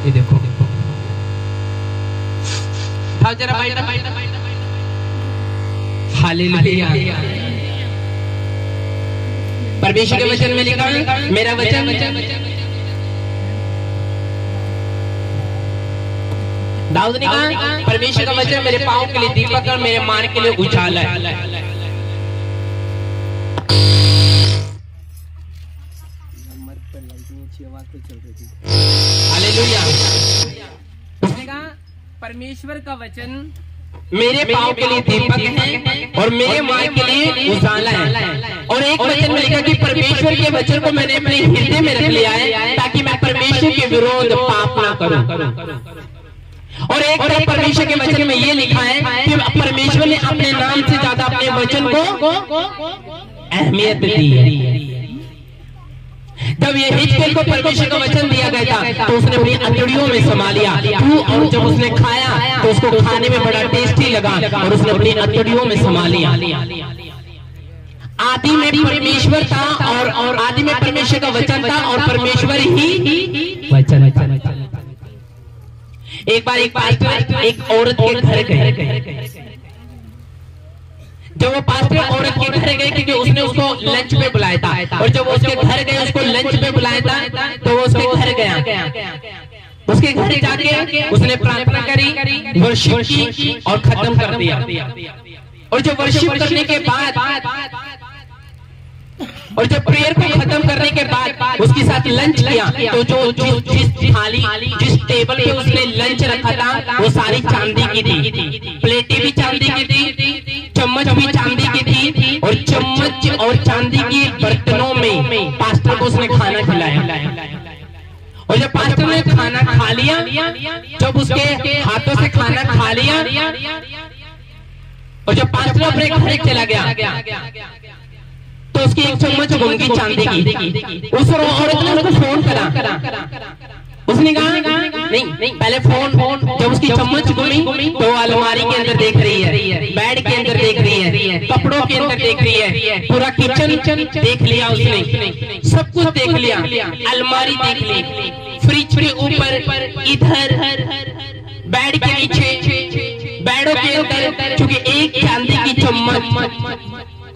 ये देखो था जरा हालेलुया। परमेश्वर के वचन में लिखा है, मेरा वचन दाऊद ने कहा, परमेश्वर का वचन मेरे पाँव के लिए दीपक और मेरे मार्ग के लिए उजाला है। हालेलुया। उसने कहा परमेश्वर का वचन मेरे पाँव के लिए दीपक है और मेरे मार्ग के लिए उजाला है। और एक वचन में लिखा कि परमेश्वर के वचन को मैंने अपने हृदय में रख लिया है ताकि मैं परमेश्वर के विरोध पाप ना करूं। और एक तरफ परमेश्वर के वचन में ये लिखा है कि परमेश्वर ने अपने नाम से ज्यादा अपने वचन को अहमियत दी है। जब ये हिजकिय्याह को परमेश्वर का वचन दिया गया था तो उसने अपनी अंतड़ियों में समा लिया, और जब उसने खाया तो उसको खाने में बड़ा टेस्टी लगा और उसने अपनी अंतड़ियों में समा लिया। आदि में परमेश्वर था और आदि में परमेश्वर का वचन था और परमेश्वर ही वचन था। एक बार एक पास्टर एक औरत के घर गए। जब वो पास्टर औरत के घर गए क्योंकि उसने उसको लंच पे बुलाया था, और जब वो उसके घर गए उसको लंच पे बुलाया था तो वो उसके घर गया। उसके घर जाके उसने प्रार्थना करी, वर्शिप की और खत्म कर दिया। और जब वर्शिप करने के बाद और जब प्रेयर को खत्म करने के बाद उसके साथ लंच किया तो जिस थाली जिस टेबल पे उसने लंच रखा था वो सारी चांदी की थी, प्लेटें भी चांदी की थी, चम्मच भी चांदी की थी, और चम्मच और चांदी के बर्तनों में पास्टर को उसने खाना खिलाया। और जब पास्टर ने खाना खा लिया, जब उसके हाथों से खाना खा लिया और जब पास्टर अपने घर चला गया तो उसकी एक चम्मच गुम गई चांदी की। उस औरत ने उसको फोन करा। उसने कहा नहीं पहले फोन जब उसकी चम्मच गुमी तो अलमारी के अंदर देख रही है, बेड के अंदर देख रही है, कपड़ों के अंदर देख रही है, पूरा किचन देख लिया उसने, सब कुछ देख लिया, अलमारी देख ली, फ्रिज के ऊपर, इधर, बेड के नीचे, बेडों के अंदर, क्योंकि एक चांदी की चम्मच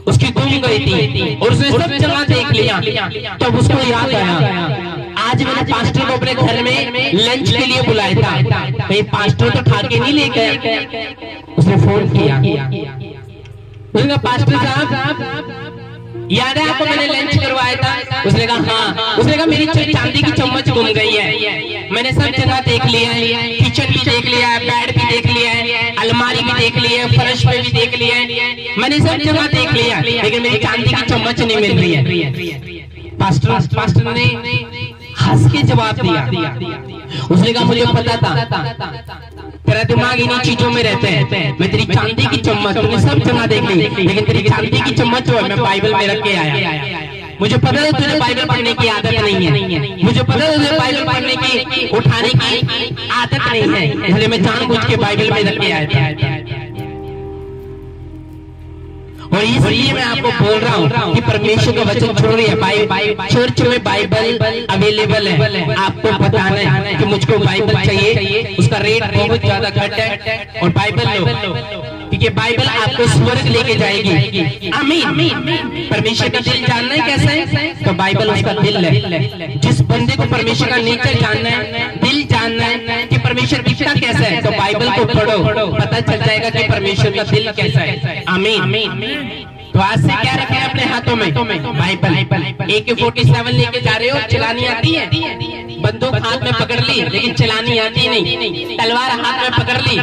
उसकी गुम गई थी और उसने सब जगह देख लिया। तब उसको याद आया, आज मैंने पास्टर को अपने घर में लंच के लिए बुलाया था, कहीं पास्टर तो खा के नहीं ले गए। उसने फोन किया, उसने कहा पास्टर साहब याद है आपको मैंने लंच करवाया था? उसने कहा हाँ। उसने कहा मेरी चांदी की चम्मच गुम गई है, मैंने सब जगह देख लिया है, किचन भी देख लिया है, बेड भी देख लिया है, अलमारी भी देख ली है, फर्श पे भी देख लिया है, मैंने सब जगह देख लिया, लेकिन मेरी चांदी की चम्मच नहीं मिल रही है। पास्टर ने हंस के जवाब दिया। उसने कहा मुझे पता था तेरा दिमाग इन्हीं चीजों में रहते हैं, मैं तेरी चांदी की चम्मच तूने सब जगह देख ली, लेकिन तेरी चांदी की चम्मच जो है मैं बाइबल में रख के आया। मुझे पता है तुझे बाइबल पढ़ने की आदत नहीं है, मुझे पता है तुझे बाइबल पढ़ने की उठाने की आदत नहीं है, इसलिए मैं जानबूझ के बाइबल में रख के आया था। और इसलिए मैं आपको बोल रहा हूँ कि परमेश्वर का वचन छोड़िए, चर्च में बाइबल अवेलेबल है, आपको बताना है कि मुझको बाइबल चाहिए, उसका रेट बहुत ज्यादा घट है, और बाइबल लो क्योंकि बाइबल आपको स्वर्ग लेके जाएगी। आमीन। परमेश्वर का दिल जानना है कैसा है, तो बाइबल उसका दिल है। जिस बंदे को परमेश्वर का नेचर जानना है, दिल जानना है कि परमेश्वर दिखता कैसा है, तो बाइबल को पढ़ो, पता चल जाएगा कि परमेश्वर का दिल कैसा है। आमीन। तो आज से क्या रखें अपने हाथों में? बाइबल। AK-47 लेके जा रहे हो, चलानी आती है? बंदूक हाथ में पकड़ ली लेकिन चलानी आती नहीं, तलवार हाथ में पकड़ ली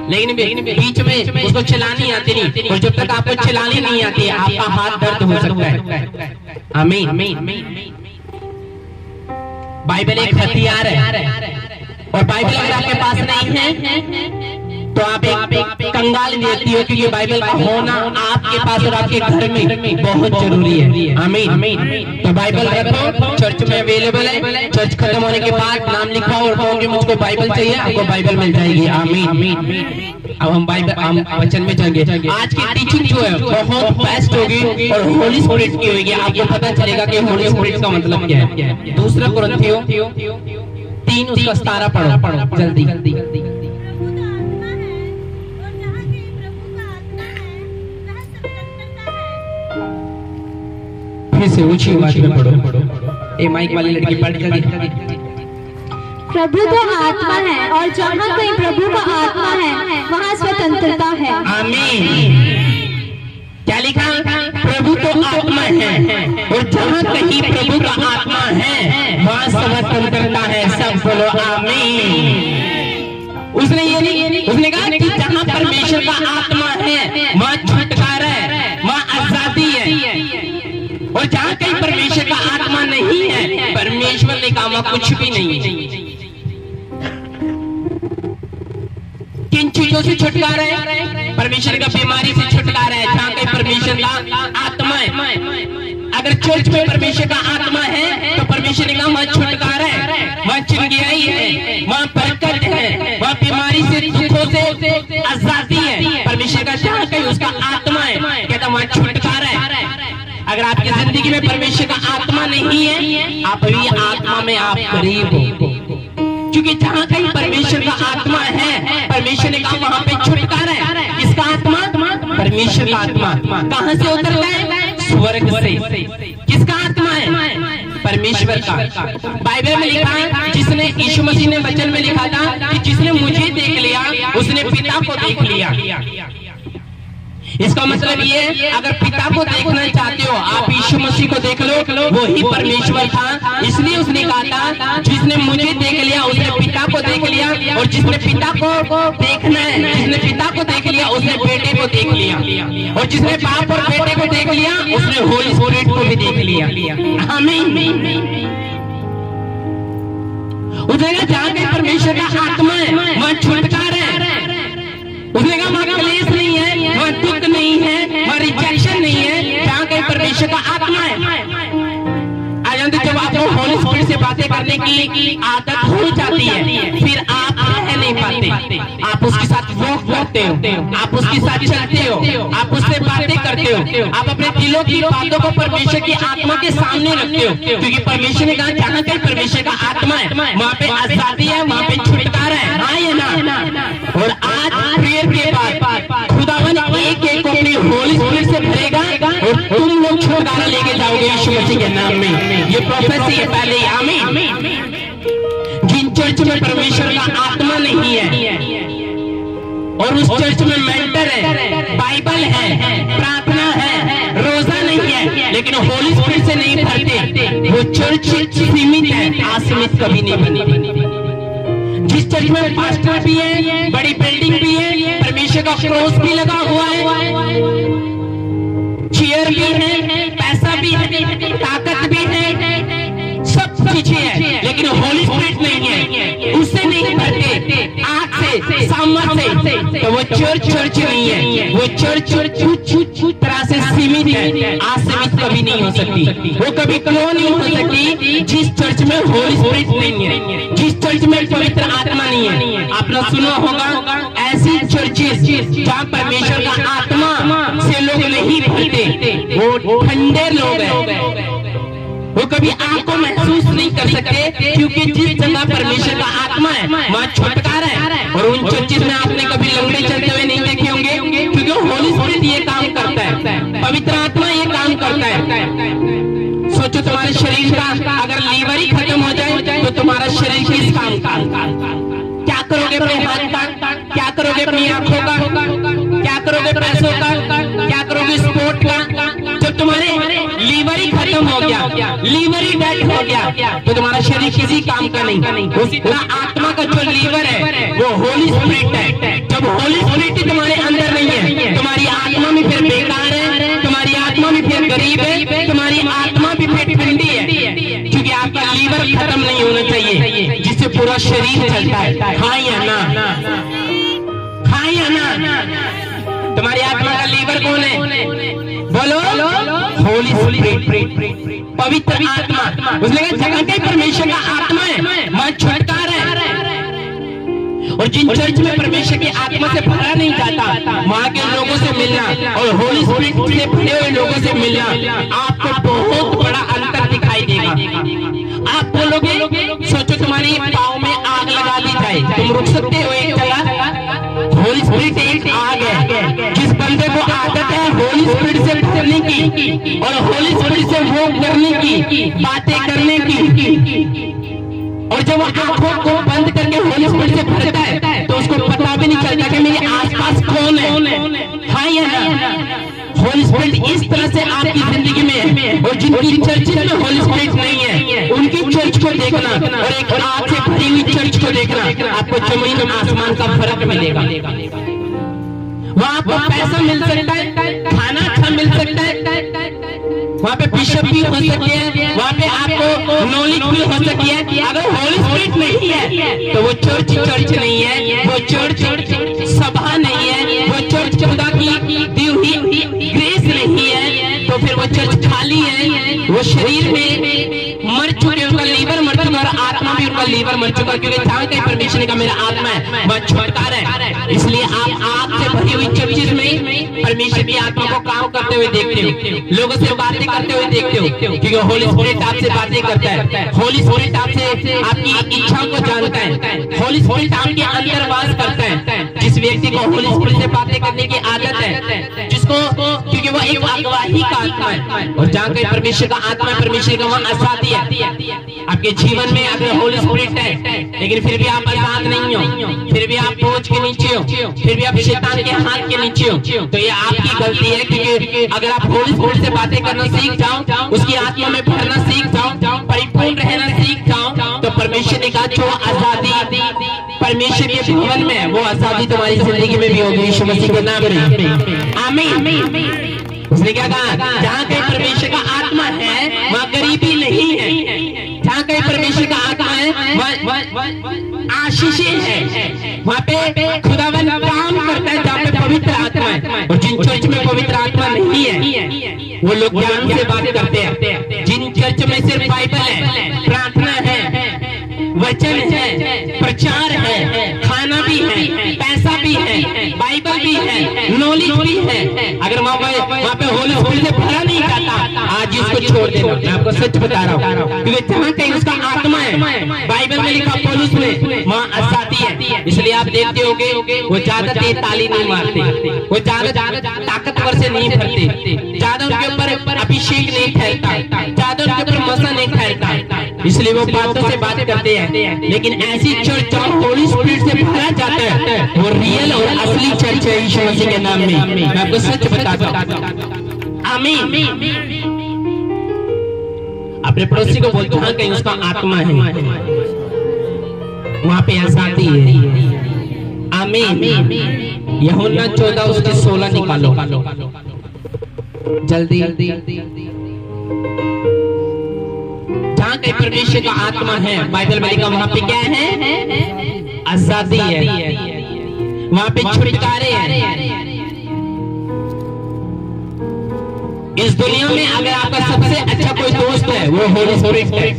लेकिन बीच में उसको चलानी आती नहीं, और जब तक आपको चलानी नहीं आती है आपका हाथ दर्द हो सकता है। आमीन। बाइबल एक हथियार है, और बाइबल अगर आपके पास नहीं है तो आप एक कंगाल व्यक्ति हो, क्योंकि बाइबल का होना आपके पास और आपके घर में बहुत जरूरी है। आमीन। तो बाइबल रखो, चर्च में अवेलेबल है, चर्च खत्म होने के बाद नाम लिखवाओ और कहो कि मुझको बाइबल चाहिए, आपको बाइबल मिल जाएगी। आमीन। अब हम वचन में जाएंगे। आज की टीचिंग जो है बहुत बेस्ट होगी और होली स्पिरिट की होगी। आपको पता चलेगा कि होली स्पिरिट का मतलब क्या है। दूसरा कुरिन्थियों 3 उसका 17 पढ़ो जल्दी। फिर से ऊंची आवाज में पढ़ो। ए माइक वाली लड़की पढ़ जल्दी। प्रभु तो आत्मा है और जहाँ कहीं प्रभु का आत्मा है वहाँ स्वतंत्रता है। आमीन। क्या लिखा? प्रभु तो आत्मा है और जहाँ कहीं प्रभु का आत्मा है वहाँ स्वतंत्रता है। सब बोलो आमीन। उसने ये नहीं, उसने कहा कि जहाँ परमेश्वर का आत्मा है वहाँ छुटकारा है, वहाँ आजादी है। और जहाँ कहीं परमेश्वर का आत्मा नहीं है, परमेश्वर ने कहा वहाँ कुछ भी नहीं है। किन चीजों से छुटकारा है? परमेश्वर का बीमारी से छुटकारा है जहाँ कहीं परमेश्वर का आत्मा है। अगर चर्च में परमेश्वर का आत्मा है तो परमेश्वर ने कहा वहाँ छुटकारा है, वहाँ चिंगाई है, वहाँ बरकत है, वहाँ बीमारी से दुखों से आजादी है। परमेश्वर का जहाँ कहीं उसका आत्मा है कहता वहाँ छुटकारा है। अगर आपकी जिंदगी में परमेश्वर का आत्मा नहीं है, आप भी आत्मा में आप गरीब हो, क्योंकि जहाँ कहीं परमेश्वर का आत्मा है परमेश्वर ने कहा वहाँ पे छुटकारा है। किसका आत्मा? परमेश्वर का आत्मा। कहाँ से उतरता है? स्वर्ग से। किसका आत्मा है? परमेश्वर का। बाइबल में लिखा है, जिसने यीशु मसीह ने वचन में लिखा था कि जिसने मुझे देख लिया उसने पिता को देख लिया। इसका मतलब ये है, अगर पिता को देखना चाहते हो आप यीशु मसीह को देख लो, वो ही परमेश्वर था। इसलिए उसने कहा था जिसने मुझे देख लिया उसने पिता को देख लिया, और जिसने पिता को देखना है, जिसने पिता को देख लिया उसने बेटे को देख लिया, और जिसने बाप और बेटे को देख लिया उसने होली स्पिरिट को भी देख लिया। आमीन। उसने कहा जहाँ कहीं परमेश्वर का आत्मा है वहाँ छुटकारा है। उसने कहा वहाँ क्लेश नहीं है, वहाँ दुख नहीं है, वहाँ रिजेक्शन नहीं है, जहाँ कहीं परमेश्वर का आत्मा है। जब आपको होली स्पिरिट से बातें करने की आदत हो जाती है फिर आप रह नहीं पाते, आप उसके साथ वॉक करते हो, आप उसके साथ चलते हो, आप उससे बातें करते हो, आप अपने दिलों की बातों को परमेश्वर की आत्मा के सामने रखते हो, क्योंकि परमेश्वर ने कहा जहाँ कहीं परमेश्वर का आत्मा है वहाँ पे आजादी है, वहाँ पे छुटकारा है। हाँ या ना? और आज प्रेयर के बाद खुदावन एक एक को अपनी होली स्पिरिट से भरेगा और तुम लोग छुटकारा लेके जाओगे यीशु मसीह के नाम में। ये प्रोफेसी है पहले ही। आमीन। जिन चर्च में परमेश्वर का आत्मा नहीं है और उस चर्च में मेंटर है, बाइबल है, प्रार्थना है, रोजा नहीं है, लेकिन होली स्पिरिट से नहीं भरते, वो चर्च सीमित है, असीमित कभी नहीं बनी। जिस चर्च में पास्टर भी है, बड़ी बिल्डिंग भी है, परमेश्वर का क्रॉस भी लगा हुआ है, चेयर भी है, पैसा भी है, ताकत भी है, सब चीजें है, लेकिन होली स्पिरिट नहीं है, उससे नहीं भरते, आग से, सामर्थ से, तो वो चर्च नहीं है। वो चर्च तरह से सीमित है, असीमित कभी नहीं हो सकती। वो कभी क्यों नहीं हो सकती? जिस चर्च में होली स्पिरिट नहीं है, जिस चर्च में पवित्र आत्मा नहीं है। आपने सुना होगा ऐसी चर्चेस जहाँ परमेश्वर का आत्मा से लोग नहीं भरते, वो ठंडे लोग हैं, वो कभी आग को महसूस नहीं कर सकते, क्योंकि जिस जगह परमेश्वर का आत्मा है वहाँ छुटकारा है। और उन चर्चेस में आपने कभी लंगड़े चलते हुए नहीं देखे होंगे, क्योंकि होली स्पिरिट ये काम करता है, पवित्र आत्मा ये काम करता है। सोचो तुम्हारे शरीर का अगर लीवर ही खत्म हो जाए तो तुम्हारा शरीर किस काम का? क्या करोगे अपने हाथ का? क्या करोगे अपनी आंखों का? क्या करोगे पैसों का? क्या करोगे स्पोर्ट का? जब तुम्हारे लीवर ही खत्म हो गया, लीवर ही डेड हो गया, तो तुम्हारा शरीर किसी काम का नहीं। उसी तरह आत्मा का जो लीवर है वो होली स्पिरिट है। जब होली स्पिरिट ही तुम्हारे अंदर नहीं है, तुम्हारी आत्मा भी फिर बेकार है, तुम्हारी आत्मा भी फिर गरीब है, तुम्हारी आत्मा भी फिर ठंडी है, क्योंकि आपका लीवर खत्म नहीं होना चाहिए जिससे पूरा शरीर चलता है। हाँ या ना? हाँ या ना? तुम्हारी आत्मा का लीवर कौन है? बोलो, होली स्पिरिट, पवित्र आत्मा। उसने कहा जगह कहीं परमेश्वर का आत्मा है वहाँ छुटकारा है। और जिन चर्च में परमेश्वर की आत्मा से भरा नहीं जाता वहाँ के लोगों से मिलना और होली स्पिरिट से भरे हुए लोगों से मिलना, आपको बहुत बड़ा अंतर दिखाई देगा। आप बोलोगे, सोचो तुम्हारी पाँव जाए, तुम रुक सकते हो एक जगह। होली स्पिरिट एक आग है, जिस बंदे को आदत है होली स्पिरिट से भरने की और होली स्पिरिट से वो करने की, बातें करने की, और जब वो आंखों को बंद करके होली स्पिरिट से भरता है तो उसको पता भी नहीं चलता कि मेरे आसपास कौन है। हाँ या ना? होली स्पिरिट इस तरह से आपकी जिंदगी में है। और जिनकी चर्च में होली स्पिरिट नहीं है उनकी चर्च को देखना और एक आग से भरी हुई चर्च को देखना, आपको जमीन आसमान का फर्क मिलेगा। वहाँ आपको पैसा मिल सकता है, खाना अच्छा मिल सकता है, वहाँ पे बिशप भी हो सकती है, वहाँ पे आपको नॉलेज भी हो सकती है। अगर होली स्पिरिट नहीं है तो वो चर्च नहीं है, वो चर्च सभा नहीं है, वो चर्च खुदा की दी हुई ग्रेस नहीं है, तो फिर वो चर्च खाली है। वो शरीर में मर चुके, उनका लीवर मर चुका और आत्मा भी उनका लीवर मर चुका, क्योंकि जहाँ कहीं परमेश्वर ने कहा मेरा आत्मा है वह छुटकारा है। इसलिए आप आग से भरी हुई चर्चिस में परमेश्वर की आत्मा को काम करते हुए देखते हो, लोगों से बातें करते हुए देखते हो, क्योंकि होली स्पिरिट आपसे बातें करता है। होली स्पिरिट आपसे आपकी इच्छाओं को जानता है, होली स्पिरिट आपके अंदर वास करता है। जिस व्यक्ति को होली स्पिरिट से बातें करने की आदत है, जिसको, क्योंकि वो एक अगवाही का आत्मा है, और जहाँ कहीं परमेश्वर का आत्मा है परमेश्वर का वहाँ आजादी है। आपके जीवन में अगर होली स्पिरिट है लेकिन फिर भी आप आजाद नहीं हो, फिर भी आप बोझ के नीचे हो, फिर भी आप शैतान के हाथ के नीचे हो, तो ये आपकी गलती है। क्योंकि अगर आप होली स्पिरिट से बातें करना सीख जाओ, उसकी आत्मा में भरना सीख जाओ, परिपूर्ण रहना सीख जाओ, तो परमेश्वर ने कहा जो आजादी परमेश्वर के भवन में है वो आजादी तुम्हारी जिंदगी में भी होगी, यीशु मसीह के नाम में आमीन। उसने क्या कहा? जहाँ कहीं परमेश्वर का आत्मा है वहाँ गरीबी नहीं है, जहाँ कहीं परमेश्वर का आत्मा है वहाँ आशीषें है, वहाँ पे खुदावन काम करता है जहाँ पे पवित्र आत्मा है। और जिन चर्च में पवित्र आत्मा नहीं है वो लोग ज्ञान से बात करते हैं। जिन चर्च में सिर्फ बाइबल है, प्रार्थना है, वचन है, प्रचार है, खाना भी है, पैसा भी है, बाइबल भी है, नॉलेज भी है, अगर वहाँ पे होली स्पिरिट से भरा नहीं जाता, आज इसको छोड़ देना। मैं आपको सच बता रहा हूँ, क्योंकि जहाँ कहीं उसका आत्मा है, बाइबल में लिखा पौलुस में, वहाँ आजादी है। इसलिए आप देखते होंगे वो ज्यादा तेज ताली नहीं मारते, वो ज्यादा ताकतवर से नहीं भरते, ज्यादा उनके ऊपर अभिषेक नहीं ठहरता, ज्यादा उनके ऊपर मसा नहीं ठहरता, इसलिए वो बातों से बात करते हैं। लेकिन ऐसी चर्च जहाँ होली स्पिरिट से भरा जाता है वो रियल और असली चर्च है यीशु मसीह के नाम में। मैं आपको सच बताता हूँ। आमीन। अपने पड़ोसी को बोलते हाँ कहीं उसका आत्मा है, वहाँ पे आजादी है। आमीन। यूहन्ना 14:16 निकालो जल्दी। जहाँ कहीं परमेश्वर का आत्मा है, बाइबल में लिखा वहाँ पे क्या है? आजादी है, वहाँ पे छुटकारे हैं। इस दुनिया में अगर आपका सबसे अच्छा कोई दोस्त है वो होली स्पिरिट है,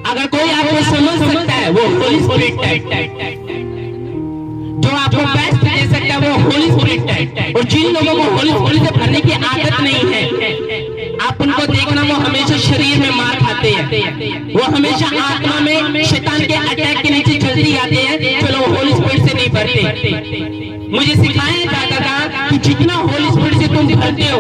अगर कोई आपको समझ सकता है वो होली स्पिरिट है, जो आपको बेस्ट दे सकता है वो होली स्पिरिट है। और जिन लोगों को होली स्पिरिट से भरने की आदत नहीं है, आप उनको देखना वो हमेशा शरीर में मार खाते हैं, वो हमेशा आत्मा में शैतान के अटैक के नीचे चलती आते हैं, चलो होली स्पिरिट से नहीं भरते। मुझे सिखाया जाता था कि जितना होली स्पिरिट से तुम भरते हो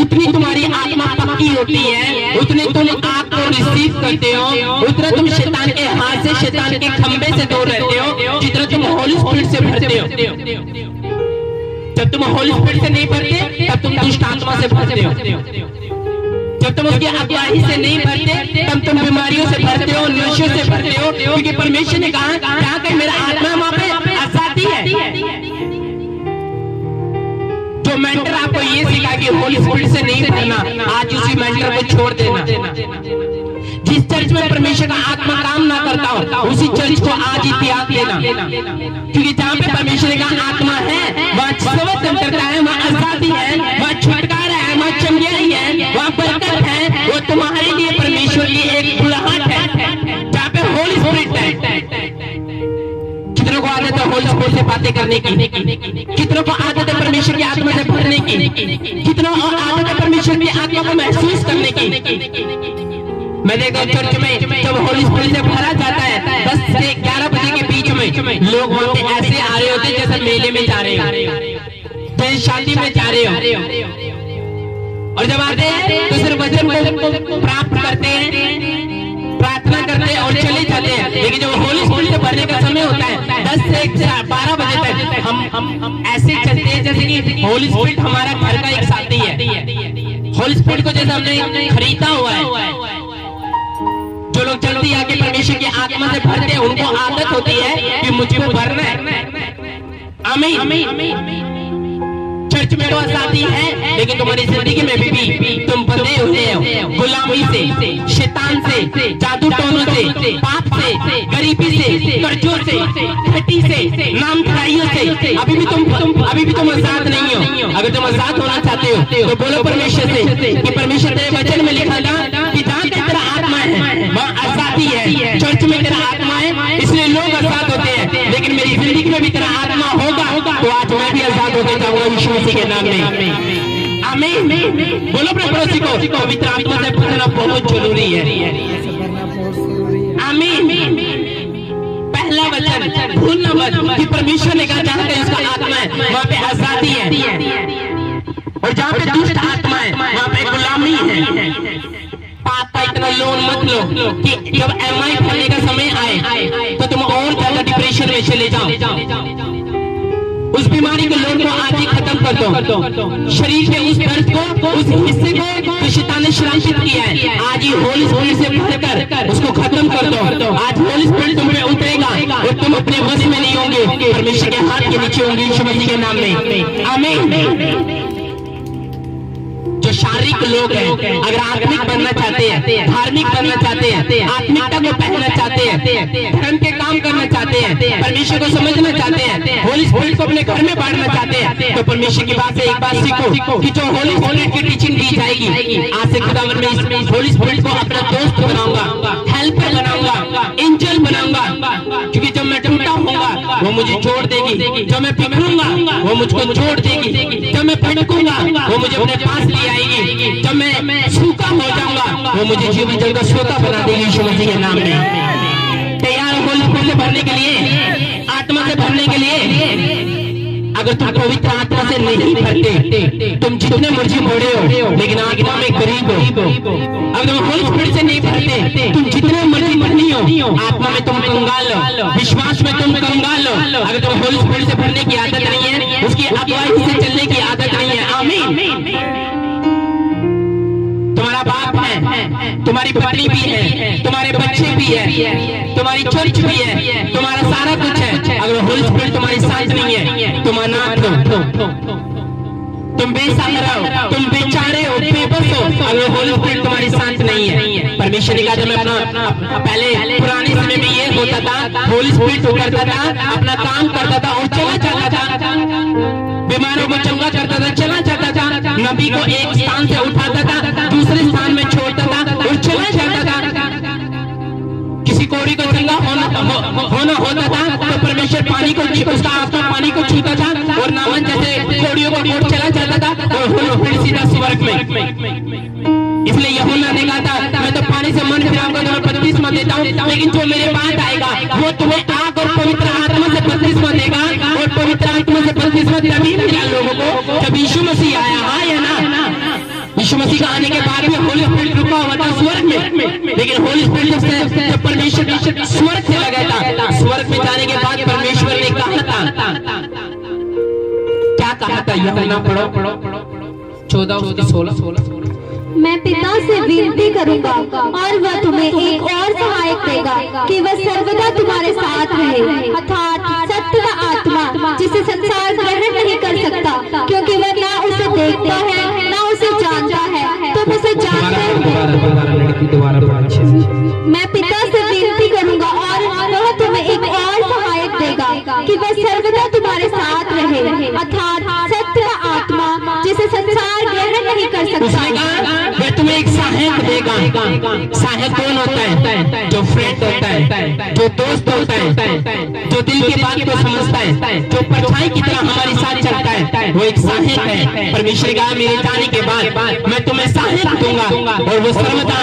उतनी तुम्हारी आत्मा पक्की होती है, उतने तुम आग को रिसीव करते हो, उतना तुम शैतान के हाथ से, शैतान के खंबे से दूर रहते हो, जितना तुम होली स्पिरिट से भरते हो। जब तुम होली स्पिरिट से नहीं भरते तब तुम दुष्ट आत्मा से भरते हो, जब तुम उसकी अगुवाई से नहीं भरते तब तुम बीमारियों से भरते हो, नशे से भरते हो, क्योंकि परमेश्वर ने कहा जहाँ कहीं मेरा आत्मा वहाँ पे आजादी है। जो मेंटर आपको ये सिखा कि होली स्पिरिट से नहीं भरना, आज उसी मेंटर को छोड़ देना। जिस चर्च में परमेश्वर का आत्मा काम ना करता हो उसी चर्च को आज ही त्याग देना, क्योंकि जहाँ पे परमेश्वर का आत्मा है वहाँ स्वतंत्रता है, वहाँ आजादी है, वहाँ छुटकारा है, वहाँ चंगियाई है, वहाँ बरकत है। वो तुम्हारे लिए परमेश्वर की एक बुलाहट है जहाँ पे होली स्पिरिट है। कितनों को आदत है होली स्पिरिट से बातें करने की, कितनों को आदत है परमेश्वर की आत्मा से भरने की, कितनों को आदत है परमेश्वर की आत्मा को महसूस करने की। मैं देखता हूँ चर्च में जब होली स्पिरिट से भरा जाता है 10 से 11 लोग वहाँ पे ऐसे आ रहे होते जैसे मेले में जा रहे हो, जैसे शादी में जा रहे हो, और जब आते हैं तो सिर्फ वचन को प्राप्त करते हैं, प्रार्थना करते हैं और चले जाते हैं। लेकिन जब होली स्पिरिट से भरने का समय होता है 10 से 12 बजे तक हम ऐसे चलते हैं जैसे कि होली स्पिरिट हमारा घर का एक साथी है। होली स्पिरिट को जैसे हमने खरीदा हुआ है। जो लोग जल्दी आके परमेश्वर की आत्मा से भरते हैं उनको आदत होती है कि मुझको भरना है। आमीन। चर्च में वह साथी है, लेकिन तुम्हारी जिंदगी में भी तुम बंधे हुए हो गुलामी से, शैतान से, जादू टोनों से, पाप से, गरीबी से, कर्जों से, घटी से, नाम खराइयों से। अभी भी तुम आजाद नहीं हो। अगर तुम आजाद होना चाहते हो तो बोलो परमेश्वर से कि परमेश्वर तेरे वचन में लिखा था कि जहाँ तेरा आत्मा है वहाँ आजादी है। चर्च में तेरा आत्मा है इसलिए लोग आजाद होते हैं, लेकिन मेरी जिंदगी में भी तेरा आत्मा होगा तो आज मैं भी आजाद होकर जाऊंगा यीशु मसीह के नाम में। आमीन। बोलो अपने पड़ोसी को पवित्र आत्मा से भरना बहुत जरूरी है। आमीन। पहला वचन भूलना मत कि परमेश्वर ने कहा जहाँ पे उसका आत्मा है वहाँ पे आजादी है, और जहाँ पे दुष्ट आत्मा है वहाँ पे गुलामी है। पाप का इतना लोन मत लो कि जब एमआई भरने का समय आए तो तुम और ज्यादा डिप्रेशन में चले जाओ। उस बीमारी के लोन को आज ही खत्म कर दो। शरीर के उस दर्द को, उस हिस्से को जो शैतान ने श्रापित किया है, आज ही होली स्पिरिट से भरकर उसको खत्म कर दो। आज होली स्पिरिट तुम पे उतरेगा और तुम अपने वश में नहीं होंगे, परमेश्वर के हाथ के नीचे होंगे यीशु मसीह के नाम में। आमीन। जो शारीरिक लोग हैं, अगर आत्मिक बनना चाहते हैं, धार्मिक बनना चाहते हैं, आत्मिकता को पहनना चाहते हैं, धर्म के काम करना चाहते हैं, परमेश्वर को समझना चाहते हैं, होली स्पिरिट को अपने घर में बांटना चाहते हैं, तो परमेश्वर की बात से एक बात सीखो कि जो होली स्पिरिट की टीचिंग दी जाएगी, आज से खुदावन में इस होली स्पिरिट को अपना दोस्त बनाऊंगा, हेल्पर बनाऊंगा, एंजल बनाऊंगा, क्योंकि जब मैं टूटा होऊंगा वो मुझे जोड़ देगी, जब मैं बिखरूंगा वो मुझको जोड़ देगी, जब मैं भटकूंगा वो मुझे अपने पास ले आएगी, जब मैं सूखा हो जाऊंगा वो मुझे जीवन जल का श्रोता बना देगी यीशु मसीह के नाम में। तैयार हो होली स्पिरिट से भरने के लिए, आत्मा से भरने के लिए। अगर तुम पवित्र आत्मा से नहीं भरते, तुम जितने मर्जी बड़े हो लेकिन आत्मा में गरीब हो। अगर तुम होली स्पिरिट से नहीं भरते, तुम जितने मर्जी धनी हो, आत्मा में तुम कंगाल हो, विश्वास में तुम कंगाल हो। अगर तुम होली स्पिरिट से भरने की आदत नहीं है, उसकी अगुवाई से चलने की आदत नहीं है। आमीन। तुम्हारा बाप है, तुम्हारी पत्नी भी है, तुम्हारे बच्चे भी है, तुम्हारी चर्च भी है, तुम्हारा सारा कुछ है। अगर होली स्पिरिट तुम्हारी साथ नहीं है, तुम अनाथ हो, तुम बेसहारा हो, तुम बेचारे हो, बेबस हो। अगर होली स्पिरिट तुम्हारी साथ नहीं है, परमेश्वर ने कहा जब मैं अपना पहले पुराने समय में ये होता था, होली स्पिरिट करता था, अपना काम करता था और चला जाता था, बीमारों को चंगा करता था, चला जाता था, नबी को एक स्थान से उठाता था, दूसरे स्थान में छोड़ता था और चला जाता था। किसी कोड़ी को चंगा होना होता था तो परमेश्वर पानी को, उसका आत्मा पानी को छूता था और नामन जैसे कोड़ियों को कोड़ चला जाता था और फिर सीधा स्वर्ग में। इसलिए यूहन्ना ने कहा था मैं तो पानी से मन फिराऊंगा, तुम्हें बपतिस्मा देता हूँ, लेकिन जो मेरे बाद आएगा वो तुम्हें आग और पवित्र आत्मा से बपतिस्मा देगा। और पवित्र आत्मा से बपतिस्मा तभी मिला लोगों को जब यीशु मसीह आया। हाँ या ना? यीशु मसीह का आने के बाद भी होली स्पिरिट रुका हुआ था स्वर्ग में, लेकिन होली स्पिरिट जब परमेश्वर स्वर्ग से लगा था, स्वर्ग में जाने के बाद परमेश्वर ने कहा था, क्या कहा था? यूहन्ना पढ़ो 14:16। मैं पिता से विनती करूंगा और वह तुम्हें एक और सहायक देगा कि वह सर्वदा तुम्हारे साथ रहे, अर्थात सत्य का आत्मा जिसे संसार ग्रहण नहीं कर सकता, क्योंकि वह ना उसे देखता है ना उसे जानता है, तुम उसे जानते हो। मैं पिता से विनती करूंगा और वह तुम्हें एक और सहायक देगा कि वह सर्वदा तुम्हारे साथ रहे, अर्थात सत्य का आत्मा जिसे संसार ग्रहण नहीं कर सकता। वह तुम्हें एक सहायक देगा। सहायक कौन होता है? जो फ्रेंड होता है, जो दोस्त होता है, जो दिल की बात को समझता है, जो परछाई की तरह हमारे साथ चलता है, वो एक सहायक है। परमेश्वर का मेरे जाने के बाद मैं तुम्हें सहायक दूंगा और वो सर्वदा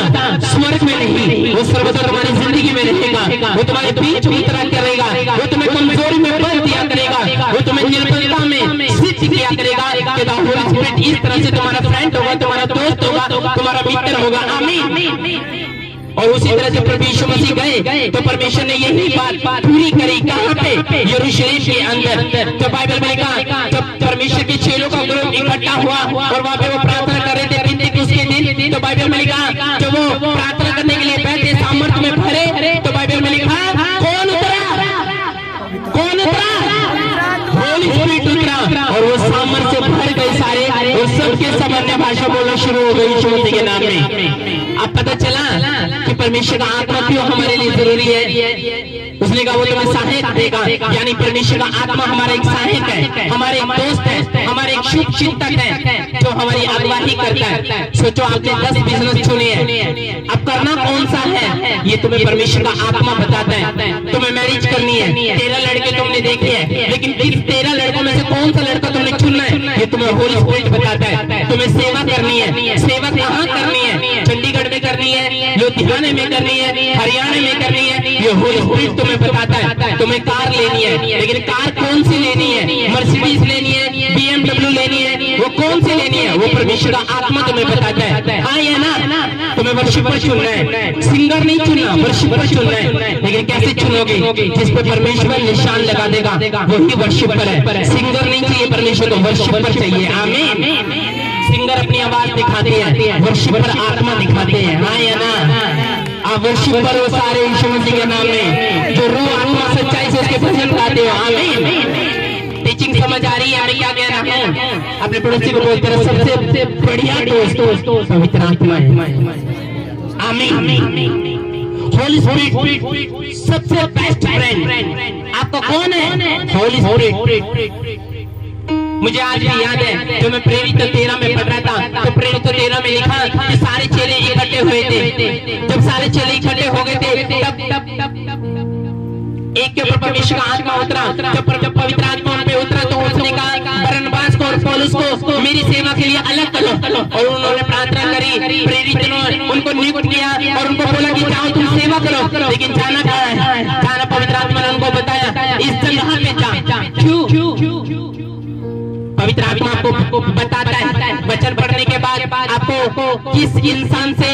स्वर्ग में नहीं, वो सर्वदा तुम्हारी जिंदगी में रहेगा। वो तुम्हारे बीच उतरा करेगा, वो तुम्हें कमजोरी में बल दिया करेगा, वो तुम्हें निर्बलता में सिद्ध किया करेगा। इस तरह से तुम्हारा फ्रेंड होगा, तुम्हारा दोस्त होगा, तुम्हारा मित्र होगा। आमीन। और उसी तरह से प्रभु यीशु मसीह गए तो परमेश्वर ने यही बात पूरी करी। कहाँ पे? यरूशलेम के अंदर। तो बाइबल में लिखा जब परमेश्वर के चेलों का ग्रुप इकट्ठा हुआ और वहाँ पे वो प्रार्थना कर रहे थे पिंतेकुस्त के दिन, तो बाइबल में लिखा जब वो प्रार्थना करने के लिए बैठे सामर्थ्य में भरे, तो बाइबल में लिखा कौन उतरा? कौन उतरा? होली स्पिरिट उतरा और वो सामर्थ्य से भर गए सारे, और सबके सब अन्य भाषा बोलना शुरू हो गई यीशु मसीह के नाम में। अब पता चला कि परमेश्वर का आत्मा क्यों हमारे लिए जरूरी है। उसने कहा वो तुम्हें सहायक देगा, यानी परमेश्वर का आत्मा हमारा एक सहायक है, हमारे एक दोस्त है, हमारे एक शुभ चिंतक है जो हमारी अगुवाई करता है। सोचो आपने 10 बिजनेस चुने हैं, अब करना कौन सा है ये तुम्हें परमेश्वर का आत्मा बताता है। तुम्हें मैरिज करनी है, 13 लड़के तुमने देखे हैं, लेकिन 13 लड़कों में से कौन सा लड़का तुमने चुनना है ये तुम्हें होली स्पिरिट बताता है। तुम्हें सेवा करनी है, सेवा कहाँ करनी है? चंडीगढ़ में करनी है, लुधियाने में करनी है, हरियाणा में करनी है, ये होली स्पिरिट तुम्हें बताता है। तुम्हें कार लेनी है, लेकिन कार कौन सी लेनी है? मर्सिडीज लेनी है, BMW लेनी है, वो कौन सी लेनी है? वो परमेश्वर का आत्मा तुम्हें बताता है। हाँ या ना? तुम्हें वर्शिपर चुनना है, सिंगर नहीं चुनना, वर्शिपर चुनना है। लेकिन कैसे चुनोगे? जिस पे परमेश्वर निशान लगा देगा वही वर्शिपर है। सिंगर नहीं चाहिए परमेश्वर को, वर्शिपर चाहिए। आमीन। सिंगर अपनी आवाज दिखाते हैं, वर्शिपर आत्मा दिखाते हैं। हाँ या ना? वर्शिपर वो सारे यीशु मसीह के नाम में जो रूह आत्मा सच्चाई से उसके भजन गाते हो। आमीन। टीचिंग समझ आ रही है? मैं क्या कह रहा हूँ? अपने पड़ोसी को बोलते रहो सबसे बढ़िया दोस्त पवित्र आत्मा है। आमीन। होली स्पिरिट सबसे बेस्ट फ्रेंड आपका कौन है? होली स्पिरिट। मुझे आज भी याद है जब मैं प्रेरित 13 में पढ़ रहा था, तो प्रेरित 13 में लिखा कि सारे चेले इकट्ठे हुए थे। जब सारे चेले इकट्ठे हो गए थे तब एक के ऊपर परमेश्वर का आत्मा उतरा। जब पवित्र आत्मा उन पे उतरा तो उसने कहा बरनबास को और पौलुस को मेरी सेवा के लिए अलग करो, और उन्होंने प्रार्थना करी। प्रेरित ने उनको नियुक्त किया और उनको बोला कि जाओ तुम सेवा करो, लेकिन जाना कहाँ है? जाना पवित्र आत्मा ने उनको बताया इस जगह पे जा। क्यों? पवित्र आत्मा आपको बताता है वचन पढ़ने के बाद आपको किस इंसान से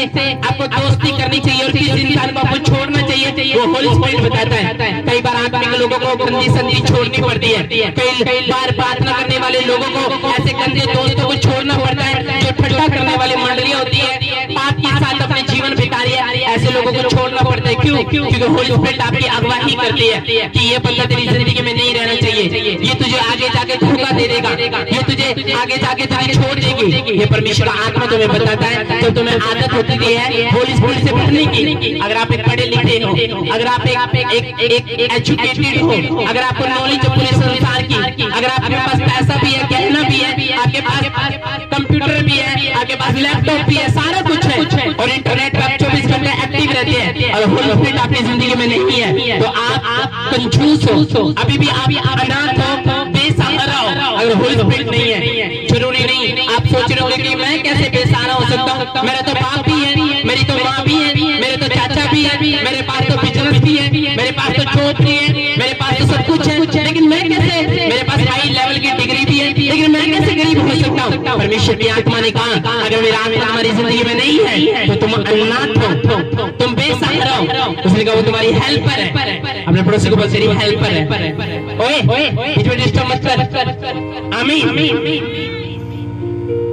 आपको दोस्ती करनी चाहिए और किस इंसान को आपको छोड़ना चाहिए, वो होली स्पिरिट बताता है। कई बार आत्मिक लोगों को गंदी संधि छोड़नी पड़ती है, कई बार प्रार्थना करने वाले लोगों को ऐसे गंदे दोस्तों को छोड़ना पड़ता है जो ठट्ठा करने वाली मंडलियां होती है, पाप के साथ अपने जीवन बिता रही है, ऐसे लोगों को छोड़ना पड़ता है। क्यों? क्योंकि होली स्पिरिट आपकी अगुवाई करती है कि ये बंदा तेरी जिंदगी में नहीं रहना चाहिए, ये तुझे आगे जाके धोखा दे देगा, ये तुझे आगे जाके तुझे छोड़ देगी। ये परमेश्वर का आत्मा तुम्हें बताता है। जब तुम्हें आदत होती है होली स्पिरिट से भरने की, अगर आप एक पढ़े लिखे हो, अगर आप एक एजुकेटेड हो, अगर आपको नॉलेज है पूरे संसार की, अगर आपके पास पैसा भी है, गहना भी है, आपके पास कंप्यूटर भी है, आपके पास लैपटॉप भी है, सारा कुछ है, और इंटरनेट पर आप 24 घंटे एक्टिव रहते हैं, और होली स्पिरिट आपकी जिंदगी में नहीं है तो आप कंजूस हो, अभी भी आप अनाथ हो, बेसहारा हो। अगर होली स्पिरिट नहीं है, जरूरी नहीं आप सोच रहे होंगे कि मैं कैसे बेसहारा हो सकता हूँ, मेरा तो बाप भी है, मेरी तो माँ भी है, मेरे तो चाचा भी है, मेरे पास तो बिजनेस भी है, मेरे पास तो जॉब भी है, मेरे पास तो सब कुछ है, लेकिन मैं कैसे? मेरे पास हाई लेवल की डिग्री भी है, लेकिन मैं कैसे गरीब हो सकता हूँ? परमेश्वर की आत्मा ने कहा अगर मेरा आत्मा तुम्हारी जिंदगी में नहीं है तो तुम अनाथ हो, तुम बेसहारा हो। उसने कहा वो तुम्हारी हेल्पर है। अपने पड़ोसी को बोल तेरी हेल्पर है। ओए बीच में डिस्टर्ब मत कर। आमीन।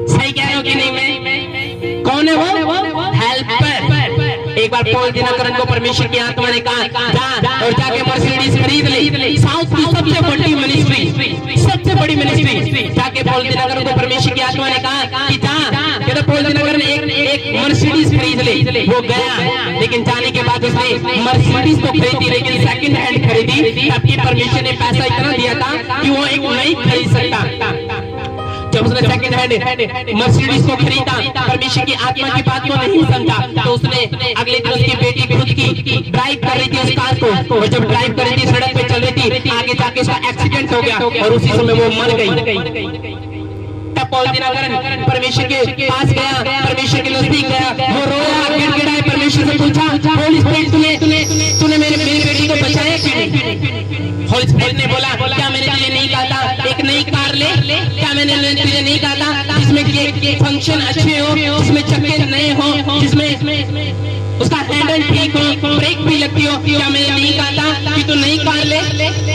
सही कह रहे हो कि नहीं? मैं कौन है वो? हेल्पर। एक बार पॉल दिनकरन को परमेश्वर की आत्मा ने कहा जा और जाके मर्सिडीज खरीद ले, साउथ की सबसे बड़ी मिनिस्ट्री, सबसे बड़ी मिनिस्ट्री। जाके पॉल दिनकरन को परमेश्वर की आत्मा ने कहा कि जा, कहता पॉल दिनकरन एक मर्सिडीज खरीद ले। वो गया, लेकिन जाने के बाद उसने मर्सिडीज तो खरीदी, लेकिन सेकंड हैंड खरीदी, तबकि परमेश्वर ने पैसा इतना दिया था कि वो एक नई खरीद सकता। जब उसने सेकंड हैंड मर्सिडीज को खरीदा, परमेश्वर की आत्मा की बात को नहीं समझा, तो उसने अगले दिन उसकी बेटी खुद की ड्राइव कर रही थी उस कार को, और जब ड्राइव कर रही थी सड़क पे चल रही थी थी, आगे जाके उसका एक्सीडेंट हो गया और उसी समय वो मर गई। तब पॉल दिनाकरन परमेश्वर के पास गया, परमेश्वर के नजदीक गया, वो रोया, गिड़गिड़ाए, परमेश्वर से पूछा, होली स्पिरिट तूने मेरे बेटी को बचाया क्यों नहीं? होली स्पिरिट ने बोला, क्या मैंने तुझे नहीं कहा था एक नई कार ले? क्या मैंने तुझे नहीं कहा था जिसमें फंक्शन अच्छे हो, जिसमें चक्के नए हो, जिसमें उसका हैंडल ठीक हो, ब्रेक भी लगती हो? क्या मैंने नहीं कहा था कि तू नई कार ले?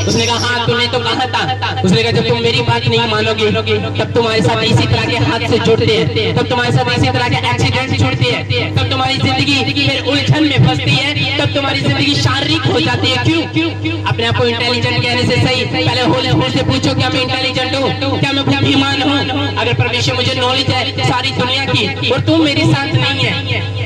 उसने कहा हाँ तूने तो कहा था। उसने कहा जब तुम मेरी बात नहीं मानोगे तब तुम्हारे साथ इसी तरह के हादसे जुड़ते हैं, तब तुम्हारे साथ इसी तरह के एक्सीडेंट जुड़ते हैं, तब तुम्हारी जिंदगी फिर उलझन में फंसती है, तब तुम्हारी जिंदगी शारीरिक हो जाती है। क्यों? अपने आप को इंटेलिजेंट कहने से सही पहले होली स्पिरिट से पूछो, क्या मैं इंटेलिजेंट हूँ? क्या मैं बुद्धिमान हूँ? अगर परमेश्वर मुझे नॉलेज है सारी दुनिया की और तुम मेरे साथ नहीं है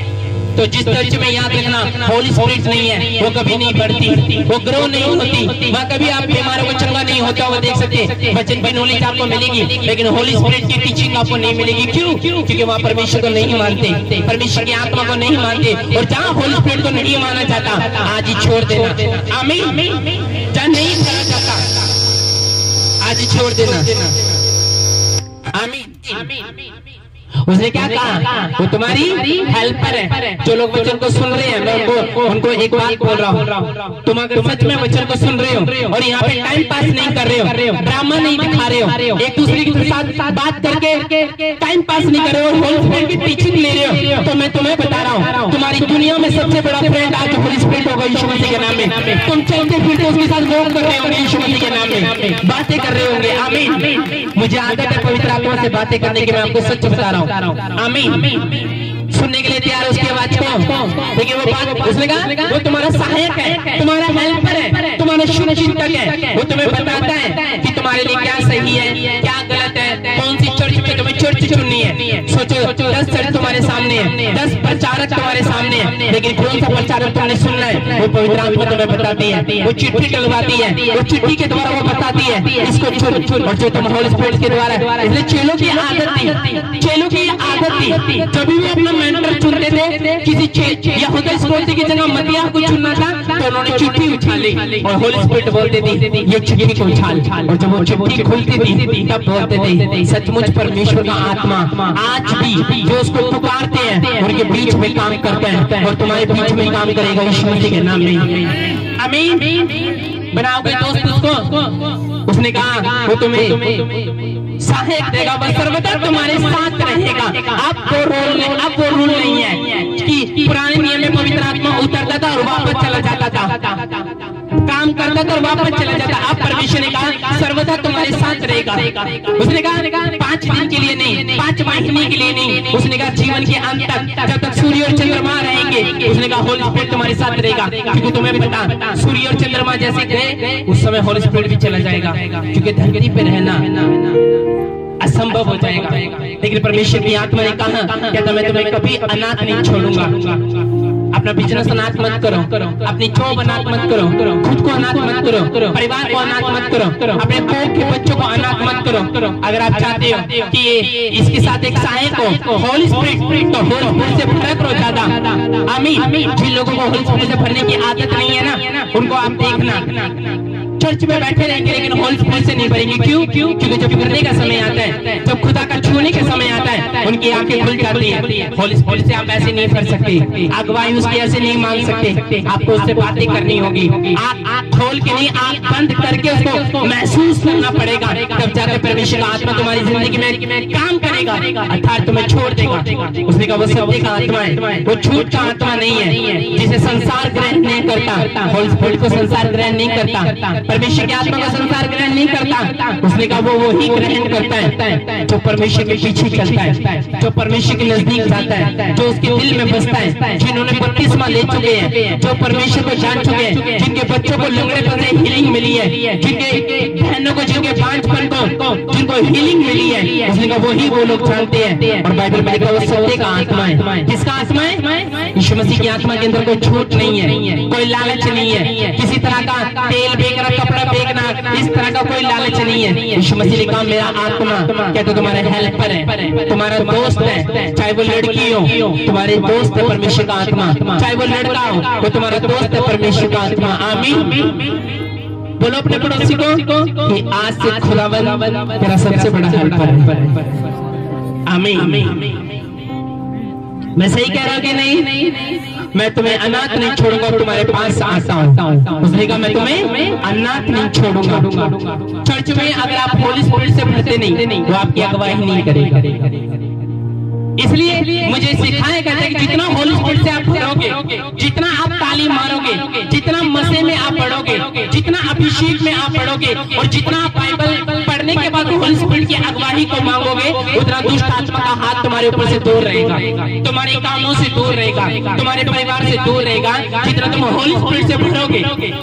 तो जिस चर्च में याद रखना होली स्पिरिट नहीं है वो कभी नहीं बढ़ती, वो ग्रो नहीं होती, वहाँ कभी आप बीमारों को चंगा नहीं होता वो देख सकते। वचन की नॉलेज आपको मिलेगी लेकिन होली स्पिरिट की टीचिंग आपको नहीं मिलेगी। क्यों? क्योंकि वहाँ परमेश्वर को नहीं मानते, परमेश्वर की आत्मा को नहीं मानते, और जहाँ होली स्पिरिट को नहीं माना जाता आज ही छोड़ देना। आमीन। जहाँ नहीं माना जाता आज ही छोड़ देना। आमीन। उसने क्या कहा? वो तुम्हारी हेल्पर है। जो लोग वचन को सुन रहे हैं मैं उनको एक बात बोल रहा हूँ, तुम अगर सच में वचन को सुन रहे हो और यहाँ पे टाइम पास नहीं कर रहे हो, ड्रामा नहीं दिखा रहे हो, एक दूसरे के साथ बात करके टाइम पास नहीं कर रहे हो, होली स्पिरिट की टीचिंग ले रहे हो, तो मैं तुम्हें बता रहा हूँ तुम्हारी दुनिया में सबसे बड़ा फ्रेंड आज होली स्पिरिट होगा यीशु मसीह के नाम में। तुम चलते फिरते उसके साथ वॉक कर रहे होंगे यीशु मसीह के नाम में, बातें कर रहे होंगे। आमीन। मुझे आदत है पवित्र आत्मा से बातें करने की, मैं आपको सच बता रहा हूँ। आमीन। सुनने के लिए तैयार उसकी आवाज को, लेकिन वो बात उसने कहा वो तुम्हारा सहायक है, तुम्हारा हेल्पर है, तुम्हारा शुभचिंतक है, वो तुम्हें बताता है कि तुम्हारे लिए क्या सही है क्या गलत है, कौन सी चर्च में तुम्हें चर्च चुननी है। सोचो 10 चर्च तुम्हारे सामने है, 10 प्रचारक तुम्हारे सामने है, लेकिन कौन सा प्रचारक तुमने सुनना है वो पवित्र आत्मा तुम्हें बताती है, वो चिट्ठी डलवाती है, वो चिट्ठी के द्वारा वो बताती है इसको चुन, और जो तुम होली स्पिरिट के द्वारा। इसलिए चेलों की आदत थी, चेलों की आदत थी जब भी अपना मेंटर चुनते थे, किसी यहूदा इस्करियोती की जगह मत्तियाह को चुनना था तो उन्होंने चिट्ठी उछाली और होली स्पिरिट बोलते थे ये चिट्ठी को उछाल, और जब वो चिट्ठी खुलती थी तब बोलते थे सचमुच परमेश्वर का आत्मा आज भी जो उसको पुकारते हैं उनके बीच में काम करते हैं और तुम्हारे बीच में काम करेगा यीशु मसीह के नाम में। आमीन। बनाओगे दोस्त उसको, उसने कहा वो तुम्हें सहायक देगा, वह सर्वदा तुम्हारे साथ रहेगा। अब वो रूल नहीं है कि पुराने नियम में पवित्र आत्मा उतरता था और वापस चला जाता था, काम करता था और वापस चला जाता। अब परमेश्वर ने कहा सर्वदा तुम्हारे साथ रहेगा। उसने कहा 5 दिन के लिए नहीं, 5 महीने के लिए नहीं, उसने कहा जीवन के अंत तक, जब तक सूर्य और चंद्रमा रहेंगे। उसने कहा होली स्पिरिट तुम्हारे साथ रहेगा, क्योंकि तुम्हें पता सूर्य और चंद्रमा जैसे गए उस समय होली स्पिरिट भी चला जाएगा, क्योंकि धरती पे रहना असंभव हो जाएगा। लेकिन परमेश्वर की आत्मा ने कहा क्या मैं तुम्हें कभी अनाथ नहीं छोड़ूंगा। अपना बिजनेस अनाथ मत करो, अपनी जॉब अनाथ मत करो, खुद को अनाथ मत करो, परिवार को अनाथ मत करो, अपने बहू के बच्चों को अनाथ मत करो। अगर आप चाहते हो कि ये इसके साथ एक सहायक हो होली स्पिरिट, तो होली स्पिरिट से भरा करो ज्यादा। आमीन। जिन लोगों को होली स्पिरिट से भरने की आदत नहीं है ना, उनको आप देखना चर्च में बैठे रहेंगे लेकिन होली स्पिरिट से नहीं भरेंगे। क्यों? क्योंकि जब करने का समय आता है, जब खुदा का छूने का समय आता है, उनकी आंखें खुल जाती है। होली स्पिरिट से आप ऐसे नहीं कर सकते, अगुवाई उसकी ऐसे नहीं मांग सकते, आपको उससे बातें करनी होगी। आँख खोल के नहीं, आँख बंद करके उसको महसूस करना पड़ेगा, तब जाकर परमेश्वर का आत्मा तुम्हारी जिंदगी में काम करेगा, अर्थात तुम्हें छोड़ देगा। उसने कहा वो सत्य का आत्मा है, वो झूठ का आत्मा नहीं है, जिसे संसार ग्रहण नहीं करता। होली स्पिरिट को संसार ग्रहण नहीं करता, परमेश्वर की आत्मा का संसार ग्रहण नहीं करता। उसने कहा वो ही ग्रहण करता है जो परमेश्वर के पीछे चलता है, जो परमेश्वर के नजदीक जाता है, जो उसके दिल में बसता है, जिन्होंने बपतिस्मा ले चुके हैं, जो परमेश्वर को जान चुके हैं, जिनके बच्चों को लंगड़ेपन से हीलिंग मिली है, जिनके बहनों को, जिनके बांझपन को जिनको हीलिंग मिली है। उसने कहा वो ही वो लोग जानते हैं। और बाइबल में लिखा वो सत्य का आत्मा है। किसका आत्मा है? यीशु मसीह की आत्मा के अंदर कोई झूठ नहीं है, कोई लालच नहीं है, किसी तरह का तेल बेचना, कपड़ा बेचना, इस तरह का कोई लालच नहीं है। यीशु मसीह ने कहा मेरा आत्मा क्या तो तुम्हारा हेल्पर है, तुम्हारा दोस्त है, चाहे वो लड़की हो तुम्हारे दोस्त है परमेश्वर का आत्मा, चाहे वो लड़का हो वो तुम्हारा दोस्त है परमेश्वर का आत्मा। आमीन। बोलो अपने पड़ोसी को कि आज से खुदावंद तेरा सबसे बड़ा हेल्पर है। आमीन। मैं सही कह रहा हूँ कि नहीं? मैं तुम्हें अनाथ नहीं छोड़ूंगा, तुम्हारे पास आता हूँ। उसने कहा मैं तुम्हें अनाथ नहीं छोड़ूंगा। चर्च में अगर आप होली स्पिरिट से भरते नहीं वो आपकी अगुवाई नहीं करेगा। इसलिए मुझे सिखाया कहते हैं कि जितना होली स्पिरिट से आप भरोगे, जितना आप ताली मारोगे, जितना मसीह में आप पढ़ोगे, जितना अभिषेक में आप पढ़ोगे और जितना आप बाइबल पढ़ने के बाद होली स्पिरिट की अगुवाई को मांगोगे, उतना दुष्ट आत्मा का हाथ तुम्हारे ऊपर से दूर रहेगा, तुम्हारे कामों से दूर रहेगा, तुम्हारे परिवार से दूर रहेगा। जितना तुम होली स्पिरिट से भरोगे,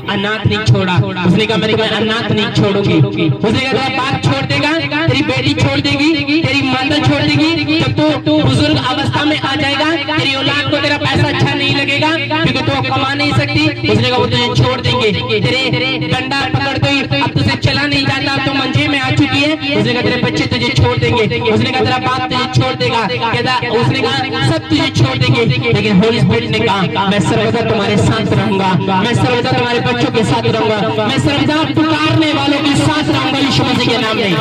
अनाथ नहीं छोड़ा। उसने कहा मैंने कहा अनाथ नहीं छोड़ूंगी। उसने कहा तेरा बाप छोड़ देगा, तेरी बेटी छोड़ देगी, तेरी मदर छोड़ देगी, जब तू बुजुर्ग अवस्था में आ जाएगा, तेरी औलाद को तेरा पैसा अच्छा नहीं लगेगा क्योंकि तू कमा नहीं सकती। उसने कहा वो तुझे छोड़ देंगे, तेरे डंडा पकड़ते ही अब तुझे चला नहीं जाता, तो मंजे में आ चुकी है। उसने कहा तेरे बच्चे तुझे छोड़ देंगे। उसने कहा तेरा बाप तुझे छोड़ देगा। उसने कहा सब तुझे छोड़ देंगे, लेकिन होली स्पिरिट ने कहा मैं सर्वदा तुम्हारे साथ रहूंगा, मैं सर्वदा तुम्हारे बच्चों के साथ रहूंगा, मैं सर्वदा पुकारने वालों के साथ रहूंगा यीशु मसीह के नाम में।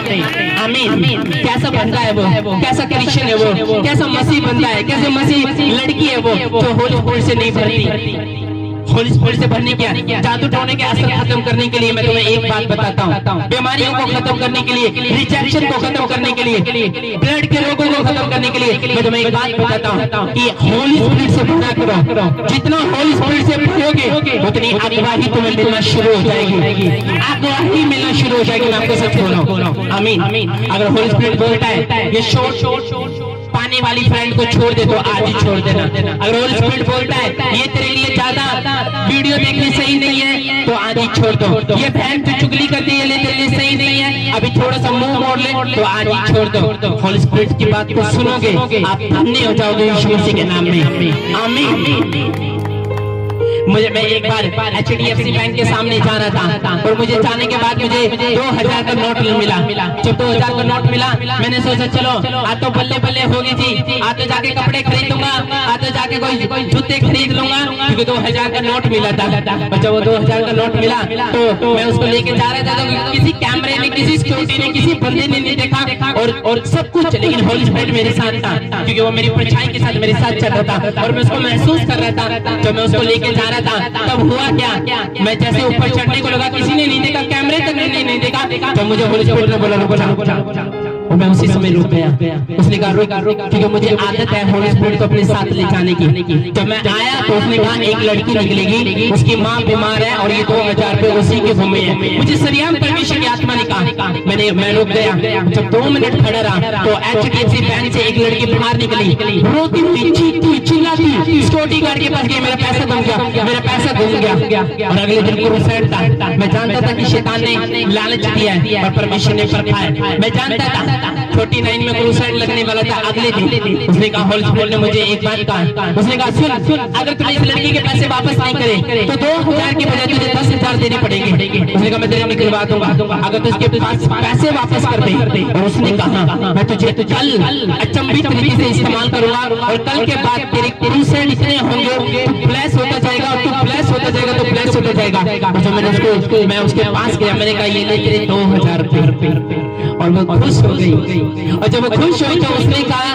आमीन। कैसा बंदा है वो, कैसा क्रिश्चियन है वो, कैसा मसीह बंदा है, कैसे मसीह लड़की है वो जो होली स्पिरिट से नहीं भरती। होली स्पिरिट से भरने क्या, जादू टोने के असर खत्म करने के लिए मैं तुम्हें एक बात बताता हूँ। बीमारियों को खत्म करने के लिए, रिजेक्शन को खत्म करने के लिए, ब्लड के रोगों को खत्म करने के लिए मैं तुम्हें एक बात बताता हूँ कि होली स्पिरिट से भरा करो। जितना होली स्पिरिट से भरोगे उतनी अगुवाई तुम्हें मिलना शुरू हो जाएगी, अगुवाई मिलना शुरू हो जाएगी। मैं आपको सच बोल रहा हूँ। आमीन। अगर होली स्पिरिट बोलता है ये शोर पानी वाली फ्रेंड को छोड़ दे तो आज ही छोड़ देना। अगर होली स्पिरिट बोलता है ये तेरे लिए ज्यादा वीडियो देखने सही नहीं है तो आज ही छोड़ दो, ये बहन जो चुगली करती है तेरे लिए सही नहीं है, अभी थोड़ा सा मुंह मोड़ ले तो आज ही छोड़ दो। होली स्पिरिट की बात को सुनोगे आप धन्य हो जाओगे यीशु मसीह के नाम में। आमीन। मैं एक बार HDFC बैंक के सामने जा रहा था और मुझे जाने के बाद मुझे 2000 का नोट मिला। जब 2000 का नोट मिला मैंने सोचा चलो आज तो बल्ले बल्ले होगी जी, आज तो जाके कपड़े खरीद लूंगा, आज तो जाके कोई जूते खरीद लूंगा क्योंकि 2000 का नोट मिला था। और जब वो 2000 का नोट मिला तो मैं उसको लेके जा रहा था तो किसी कैमरे ने, किसी सिक्योरिटी ने, किसी बंदे ने नहीं देखा और सब कुछ, लेकिन होली स्पिरिट मेरे साथ था क्योंकि वो मेरी परछाई के साथ मेरे साथ चल रहा था और मैं उसको महसूस कर रहा था। जब मैं उसको लेके जा रहा था तब हुआ क्या, मैं जैसे ऊपर चढ़ने को लगा किसी ने नहीं देखा, कैमरे तक नहीं देखा, तो मुझे होली स्पिरिट ने बोला और मैं उसी समय रुक गया। उसने कहा रुक क्योंकि मुझे आदत है होली स्पिरिट को अपने साथ ले जाने की। जब मैं आया तो उसने कहा एक लड़की निकलेगी, उसकी माँ बीमार है और ये 2000 रुपए उसी के घूमे है। मुझे सरियाम परमेश्वर की आत्मा ने कहा, मैं रुक गया। जब 2 मिनट खड़ा रहा तो HDFC बैंक से एक लड़की बाहर निकली, रोती हुई, चीखती, चिल्लाती, सिक्योरिटी गार्ड के पास गई, मेरा पैसा गुम गया, मेरा पैसा गुम गया। और अगले दिन क्रूसेड था। मैं जानता था कि शैतान ने लालच दिया है और परमेश्वर ने परखा है। मैं जानता था 49 में क्रूसेड लगने वाला था अगले दिन। उसने कहा होली स्पिरिट ने मुझे एक बात कहा, उसने कहा सुन अगर तुम इस लड़की के पैसे वापस नहीं करे तो 2000 के बजाय तुझे 10,000 देने पड़ेंगे। उसने कहा मैं तेरे निकलवा दूंगा अगर तू इसके पास पैसे वापस कर दे। और उसने कहा मैं तुझे कल अचंभित तरीके से इस्तेमाल करूंगा और कल के बाद तेरे क्रूसेड इतने होंगे, तू ब्लेस होता जाएगा और तू ब्लेस होता जाएगा तो ब्लेस होता जाएगा। तो मैं उसके पास गया, मैंने कहा ये ले तेरे 2000 रुपए और वो खुश हो गई। और जब वो खुश हुई तो उसने कहा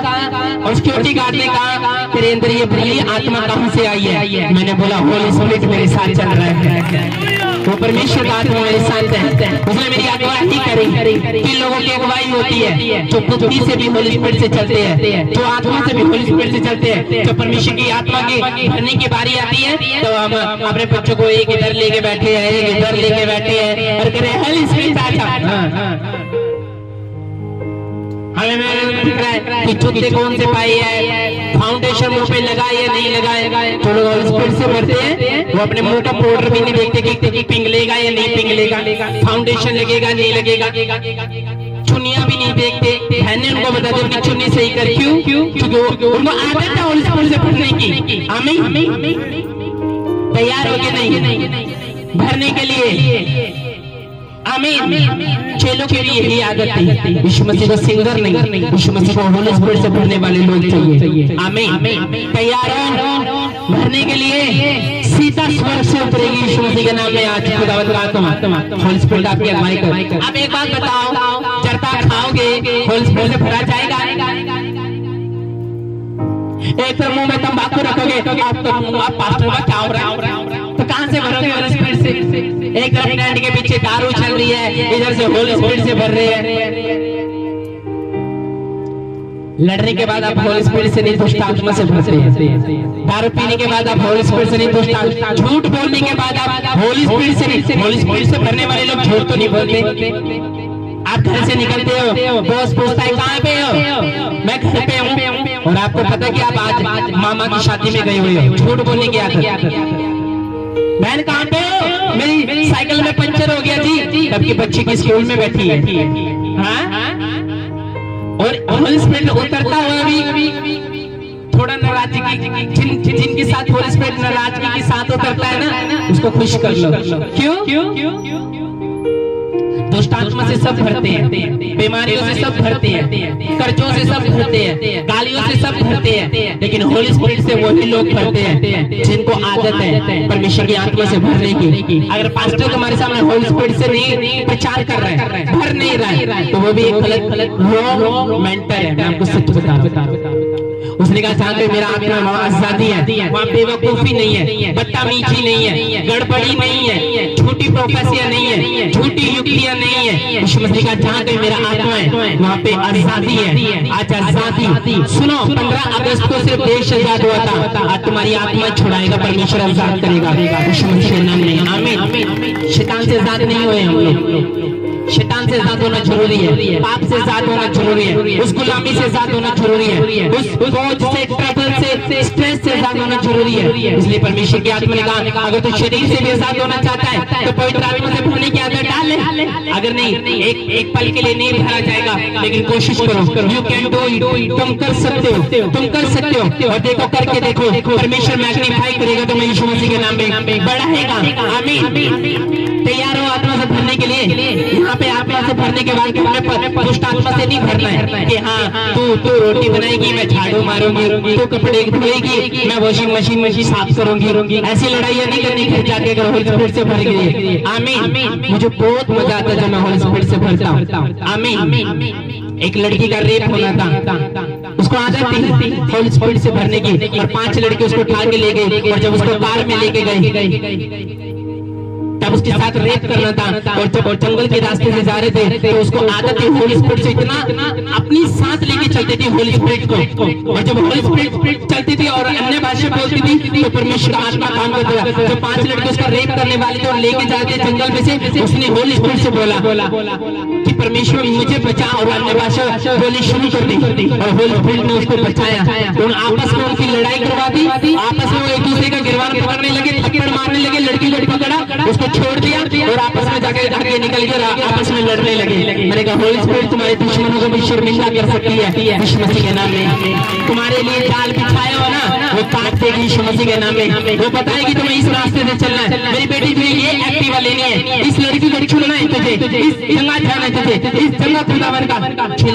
और सिक्योरिटी गार्ड ने कहा तेरे अंदर ये बुरी आत्मा कहाँ से आई है? मैंने बोला होली स्पिरिट मेरे साथ चल रहा है, वो परमेश्वर का आत्मा मेरे साथ है। उसने मेरी अगुवाई करी। किन लोगों की अगुवाई होती है? जो बुद्धि से भी होली स्पिरिट से चलते हैं, जो आत्मा से भी होली स्पिरिट से चलते हैं। जब परमेश्वर की आत्मा की भरने की बारी आती है तो हम अपने बच्चों को एक इधर लेके बैठे हैं, एक इधर लेके बैठे हैं और कह रहे हैं होली स्पिरिट आजा। हमें दिख रहा है कि जूते कौन से पाए है, फाउंडेशन मुंह पे लगाए या नहीं लगाए। तो लोग होली स्पिरिट से भरते हैं, वो अपने मुंह का पाउडर भी नहीं देखते कि पिघलेगा या नहीं पिघलेगा, फाउंडेशन लगेगा नहीं लगेगा, चुनिया भी नहीं देखते। बहने उनको बता दो कि चुन्नी सही कर, क्यों? क्योंकि उनको आदत है होली स्पिरिट से भरने की। आमीन। तैयार हो गए नहीं भरने के लिए? आमीन। चेलों के लिए यही आदत थी। यीशु मसीह को सिंगर नहीं, यीशु मसीह को होली स्पिरिट से भरने वाले लोग चाहिए। आमीन। तैयार हो? भरने के लिए सीधा स्वर्ग से उतरेगी यीशु मसीह के नाम में। आज खुदावंद का आत्मा होली स्पिरिट आपकी अगुवाई कर। अब एक बात बताओ, चरता खाओगे होली स्पिरिट से भरा जाएगा? एक तरफ मुंह में तंबाकू रखोगे तो आप पास्टर का क्या हो रहा है, तो कहां से भरोगे होली स्पिरिट से? एक तरफ टेंट के पीछे दारू चल रही है, इधर से होली स्पिरिट से भर रहे हैं। लड़ने के बाद आप होली स्पिरिट से नहीं, दुष्ट आत्मा से भरते हैं। दारू पीने के बाद आप होली स्पिरिट से नहीं, दुष्ट आत्मा। झूठ बोलने के बाद आप होली स्पिरिट से नहीं। होली स्पिरिट से भरने वाले लोग झूठ तो नहीं बोलते। आप घर से निकलते हो, बॉस पूछता है कहाँ पे हो, मैं घर पे हूँ, और आपको पता है कि आप आज मामा की शादी में गए हुए हो। झूठ बोलने की आदत। बहन कहाँ पे हो, मेरी साइकिल में पंचर हो गया जी, तब बच्ची की स्कूल में बैठी है। हाँ, और होली स्पिरिट उतरता हुआ भी थोड़ा नाराजगी, जिनके साथ होली स्पिरिट नाराजगी के साथ उतरता है ना, उसको खुश कर लो। क्यों? दुष्ट आत्मा से सब भरते हैं, बीमारियों से सब भरते हैं, कर्जों से सब भरते हैं, गालियों से सब भरते हैं, लेकिन होली स्पिरिट से वही लोग भरते हैं जिनको आदत है परमेश्वर की आत्मा से भरने की। अगर पास्टर तुम्हारे सामने होली स्पिरिट से नहीं प्रचार कर रहे हैं, भर नहीं रहा है, तो वो भी एक गलत रॉन्ग मेंटर है। मैं आपको सच बता। उसने कहा जहाँ पे मेरा आत्मा वहाँ आजादी है, वहाँ बेवकूफी नहीं है, बदतमीजी नहीं है, गड़बड़ी नहीं है, झूठी प्रोफेसियां नहीं है, झूठी युक्तियां नहीं है। यीशु मसीह का जहाँ पे मेरा आत्मा है वहाँ पे आजादी है। आज आजादी सुनो, 15 अगस्त को सिर्फ देश आजाद हुआ था, आज तुम्हारी आत्मा छुड़ाएगा, परमेश्वर आजाद करेगा यीशु मसीह के नाम में। आमीन। शैतान से आजाद नहीं हुए हम लोग। शैतान से आजाद होना जरूरी है, पाप से आजाद होना जरूरी है, उस गुलामी से आजाद होना जरूरी है, उस बोझ से, ट्रबल से, स्ट्रेस से आजाद होना जरूरी है। इसलिए परमेश्वर की आत्मा ने कहा अगर तू शरीर से भी आजाद होना चाहता है तो पवित्र आत्मा से भरने की आदत डाल ले। अगर नहीं, एक पल के लिए नहीं भरा जाएगा, लेकिन कोशिश करो। यू कैन डू इट, तुम कर सकते हो, तुम कर सकते हो। और देखो, करके देखो, परमेश्वर मैग्नीफाई करेगा तुम्हें यीशु मसीह के नाम में, बढ़ाएगा। आमीन। तैयार हो आत्मा से भरने के लिए? यहाँ पे आत्मा से भरने के बाद हमें दुष्ट आत्मा से नहीं भरना है कि हाँ तू रोटी बनाएगी, मैं झाड़ू मारूंगी, तू कपड़े धोएगी, मैं वॉशिंग मशीन साफ करूंगी। ऐसी लड़ाइयाँ नहीं करनी घर जाके अगर होली स्पिरिट से भर गई। आमीन। मुझे बहुत मजा आता है जब मैं होली स्पिरिट से भरता हूँ। आमीन। एक लड़की का रेप होना था, उसको आदत थी होली स्पिरिट से भरने की, और 5 लड़के उसको उठा के ले गए, और जब उसको कार में लेके गए तब उसके साथ रेप करना था। और जब जंगल के रास्ते से जा रहे थे तो उसको आदत थी होली स्पिरिट से इतना अपनी सांस लेके चलती थी होली स्पिरिट को, और जब होली स्पिरिट चलती थी और अन्य भाषा बोलती थी तो परमेश्वर का आत्मा काम करता था। जब 5 लड़के उसका रेप करने वाले थे और लेके जाते जंगल में से, उसने होली स्पिरिट से बोला कि परमेश्वर मुझे बचा, और अन्य भाषा बोली शुरू कर दी, और होली स्पिरिट ने उसको बचाया। उन आपस में उनकी लड़ाई करवा दी, आपस में वो एक दूसरे का गिरवान पकड़ने लगे, थप्पड़ मारने लगे, लड़की पकड़ा, उसको छोड़ दिया और आपस में जाके आगे निकल कर आपस में लड़ने लगे। मैंने कहा होली स्पिरिट तुम्हारे दुश्मनों को भी शर्मिंदा कर सकती है यीशु मसीह के नाम में। तुम्हारे लिए जाल बिछाया हो ना, वो काट देगी यीशु मसीह के नाम में। वो बताएगी तुम्हें इस रास्ते से चलना है। मेरी बेटी तुझे ये एक्टिवा लेनी है, इस लड़की को चुनना है तुझे, इस जगह जाना है तुझे, इस जगह खुदावन का।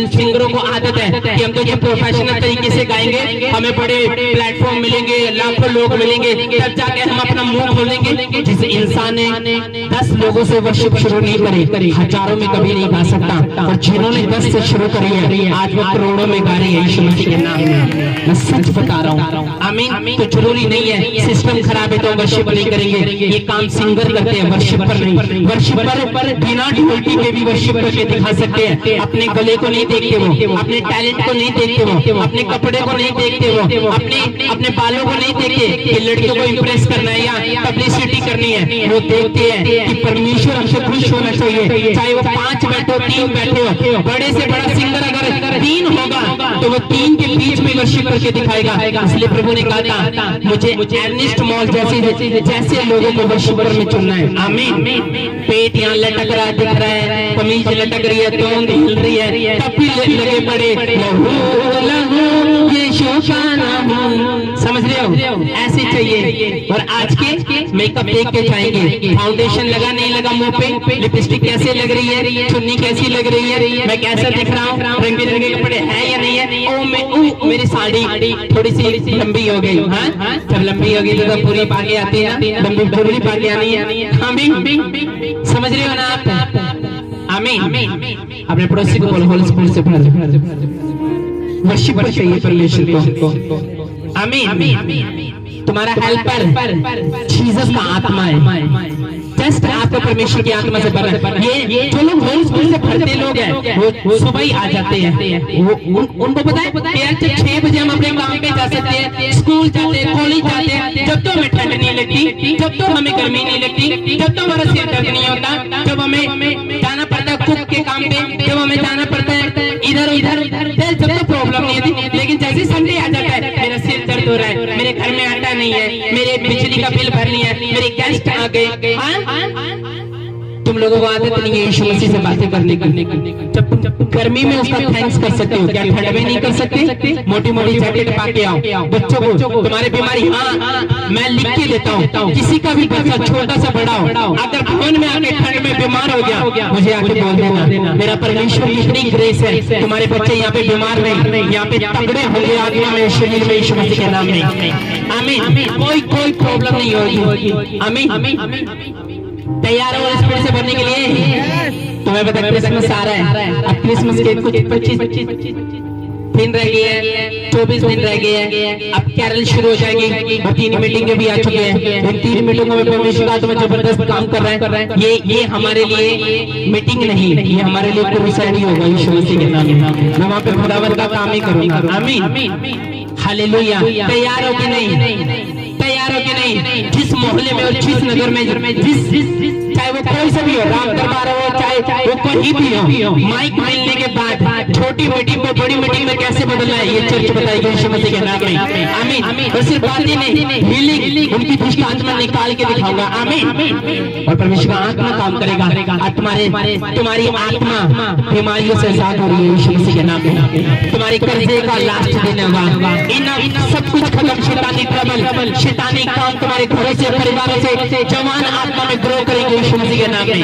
सिंगरों को आदत है कि हम तो ये प्रोफेशनल तरीके से गाएंगे, हमें बड़े प्लेटफॉर्म मिलेंगे, लाखों लोग मिलेंगे, तब जाके हम अपना मुंह खोलेंगे। जिस इंसान ने 10 लोगों से वर्शिप शुरू नहीं करी, हजारों में कभी नहीं गा सकता, और जिन्होंने 10 से शुरू करी है आज वो करोड़ों में गा रही है यीशु मसीह के नाम में। मैं सच बता रहा हूँ। आमीन। तो जरूरी नहीं है सिस्टम खराब है तो वर्शिप नहीं करेंगे, ये काम सिंगर करते हैं, वर्शिप पर नहीं। वर्शिप पर बिना ढोलकी के भी वर्शिप करके दिखा सकते हैं। अपने गले को नहीं देखते वो, अपने टैलेंट को नहीं देखते वो, अपने कपड़े को नहीं देखते वो, अपने बालों को नहीं देखते कि लड़कियों को इम्प्रेस करना है या पब्लिसिटी करनी है। वो देखते हैं कि परमेश्वर हमसे खुश होना चाहिए, चाहे वो 5 बैठे हो, 3 बैठे हो। बड़े से बड़ा सिंगर अगर 3 होगा तो वो 3 के बीच में वर्शिप करके दिखाएगा। इसलिए प्रभु ने कहा था मुझे अर्नेस्ट मॉल जैसे लोगों को वर्शिपर में चुनना है। आमीन। पेट यहाँ लटक रहा दिख रहा है, कमीज लटक रही है, तोंद हिल रही है, तब भी लगे पड़े लहू लहू यीशु का नाम समझ रहे हो, ऐसे चाहिए। और आज के मेकअप देख के जाएंगे, फाउंडेशन लगा नहीं लगा मुंह पे, लिपस्टिक कैसे लग रही है, चुन्नी कैसी लग रही है, मैं कैसा दिख रहा हूँ, रंग बिरंगे कपड़े है या नहीं है, मेरी साड़ी थोड़ी सी लंबी हो गई। हाँ, जब लंबी हो गई तो पूरी पागे आती है ना, लंबी पूरी पागे आनी है। आमीन, समझ रहे हो ना आप? आमीन। अपने पड़ोसी को बोलो होली स्पिरिट से भर, वर्शिप चाहिए परमेश्वर को। आमीन। तुम्हारा हेल्पर जीसस का आत्मा है, जस्ट आपको परमेश्वर की आत्मा से भरना। ये जो लोग होली स्पिरिट से भरते लोग हैं वो सुबह ही आ जाते हैं। उनको पता है यार 6 बजे हम अपने काम पे जा सकते हैं, स्कूल जाते हैं, कॉलेज जाते हैं, जब तो हमें ठंड नहीं लगती, जब तो हमें गर्मी नहीं लगती, जब तो हमारा सिर दर्द नहीं होता, जब हमें जाना पड़ता है कुक के काम पे, जब हमें जाना पड़ता है इधर उधर, जब तो प्रॉब्लम नहीं होती। लेकिन जैसे संडे आ जाता है, मेरा सिर दर्द हो रहा है, मेरे घर में आटा नहीं है, मेरे बिजली का बिल भरनी है, मेरे गेस्ट आ गए। तुम लोगों को आदत नहीं है यीशु मसीह से बातें करने की। जब गर्मी में उसका थैंक्स कर सकते हो, क्या ठंड में नहीं कर सकते? मोटी मोटी जैकेट पा के आओ। बच्चों को तुम्हारी बीमारी, हाँ मैं लिख के देता हूँ, किसी का भी बच्चा छोटा सा बड़ा हो, अगर भवन में आके ठंड में बीमार हो गया, मुझे आके बोल देना। मेरा परमेश्वर की इतनी ग्रेस है, तुम्हारे बच्चे यहाँ पे बीमार नहीं, यहाँ पे तगड़े होंगे आत्मा में, शरीर में, यीशु मसीह के नाम में। आमीन। कोई प्रॉब्लम नहीं होगी। आमीन। तैयार हो स्पिरिट से भरने के लिए? तुम्हें पता है क्रिसमस आ रहा है, अब क्रिसमस के कुछ 25 दिन रह गए हैं, 24 दिन रह गए हैं, अब कैरल शुरू हो जाएगी। और 3 मीटिंगें भी आ चुके हैं। इन 3 मीटिंगों में परमेश्वर आत्मा जबरदस्त काम कर रहा है। ये हमारे लिए मीटिंग नहीं, ये हमारे लिए क्रूसाइड ही होगा यीशु मसीह के नाम में। मैं वहाँ पे खुदावंद का काम ही करूंगा। आमीन। हालेलुया। तैयार हो कि नहीं? तैयार हो कि नहीं? जिस मोहल्ले में और जिस नगर में, जिस चाहे वो कोई से भी हो, राम दरबार हो, चाहे वो कहीं भी हो, माइक मिलने के बाद छोटी मीटिंग को बड़ी मीटिंग में कैसे बदलना है, ये चर्च बताएगी यीशु मसीह के नाम में। आमीन। और सिर्फ बातें नहीं, हीलिंग, उनकी दुष्ट आत्मा निकाल के दिखाऊंगा। आमीन। और परमेश्वर का आत्मा काम करेगा। तुम्हारी आत्मा बीमारियों से आजाद हो रही है यीशु मसीह के नाम में। तुम्हारे कर्जे का लास्ट दिन होगा, इन सब कुछ खत्म। शैतानी ट्रबल, शैतानी काम तुम्हारे घरों से, परिवारों से, जवान आत्मा में ग्रो करेंगे यीशु मसीह के नाम में।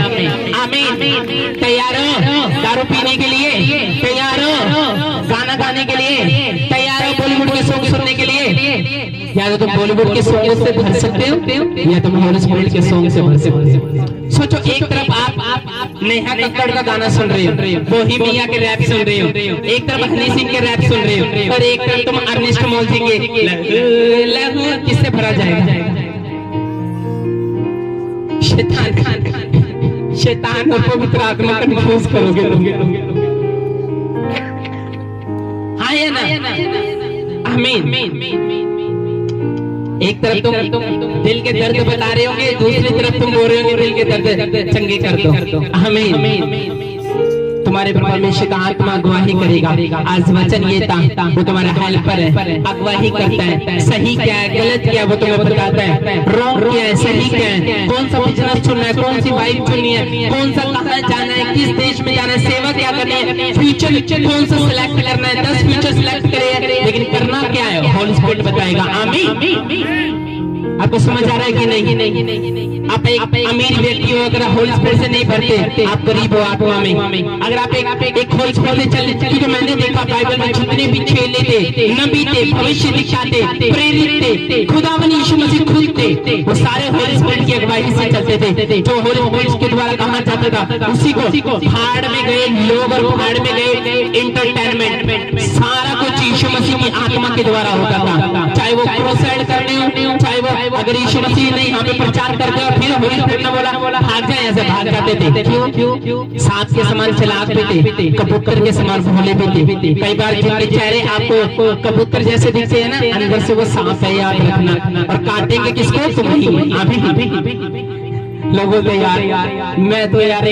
आमीन। तैयार हो दारू पीने के लिए? तैयार हो गाना गाने के लिए? तैयार हो बॉलीवुड के सॉन्ग सुनने के लिए? या तो तुम बॉलीवुड के सॉन्ग से भर सकते हो, या तुम होली स्पिरिट के सॉन्ग से भर सकते हो। सोचो, एक तरफ आप नेहा कक्कड़ का गाना सुन रहे हो, बोहेमिया के रैप सुन रहे हो, एक तरफ हनी सिंह के रैप सुन रहे हो, और एक तरफ तुम अर्नेस्ट मोल्जी के लहू, किससे भरा जाएगा? शैतान और पवित्र आत्मा कंफ्यूज करोगे तुम। हाँ या ना? आमीन। एक तरफ तुम दिल के दर्द बता रहे होंगे, दूसरी तरफ तुम बोल रहे होंगे दिल के दर्द चंगे कर दो। आमीन। तुम्हारे परमेश्वर का आत्मा अगवाही करेगा। आज वचन ये था, वो तुम्हारा हेल्पर है, अगवाही करता है। सही क्या है, गलत क्या है, वो तुम्हें बताता है। रॉन्ग क्या है, सही क्या है, कौन सा बिजनेस चुनना है, कौन सी बाइक चुननी है, कौन सा कहाँ जाना है, किस देश में जाना है, सेवा क्या करनी है, फ्यूचर कौन सा सिलेक्ट करना है। 10 फ्यूचर सिलेक्ट करे, लेकिन करना क्या है होली स्पिरिट बताएगा। आमीन। आपको समझ आ रहा है कि नहीं? आप एक अमीर व्यक्ति हो, अगर होली स्पिरिट से नहीं भरते, आप गरीब हो आत्मा में। अगर आप एक होली स्पिरिट से चलते, क्योंकि मैंने देखा बाइबल में जितने भी चेले थे, नबी थे, भविष्य दिखाते, प्रेरित थे, खुदावन यीशु मसीह खुद थे, वो सारे होली स्पिरिट की अगुवाई से चलते थे। जो होली स्पिरिट के द्वारा कहा जाता था, उसी को भाड़ में गए लोग, और भाड़ में गए इंटरटेनमेंट, सारा कुछ यीशु मसीह की आत्मा के द्वारा होता था। चाहे वो क्रूसाइड करने हो, चाहे वो अगर यीशु मसीह ने यहाँ पे प्रचार करते और फिर होली स्पिरिट ने बोला भाग जाए, ऐसे भाग जाते थे। क्यों? सांप के समान चालाक भी थे, कबूतर के समान भोले भी थे। कई बार जिनके चेहरे आपको कबूतर जैसे दिखते हैं ना, अंदर से वो सांप है, याद रखना। और काटेंगे किसको? तुम्हें। अभी लोगों को यार, मैं तो यार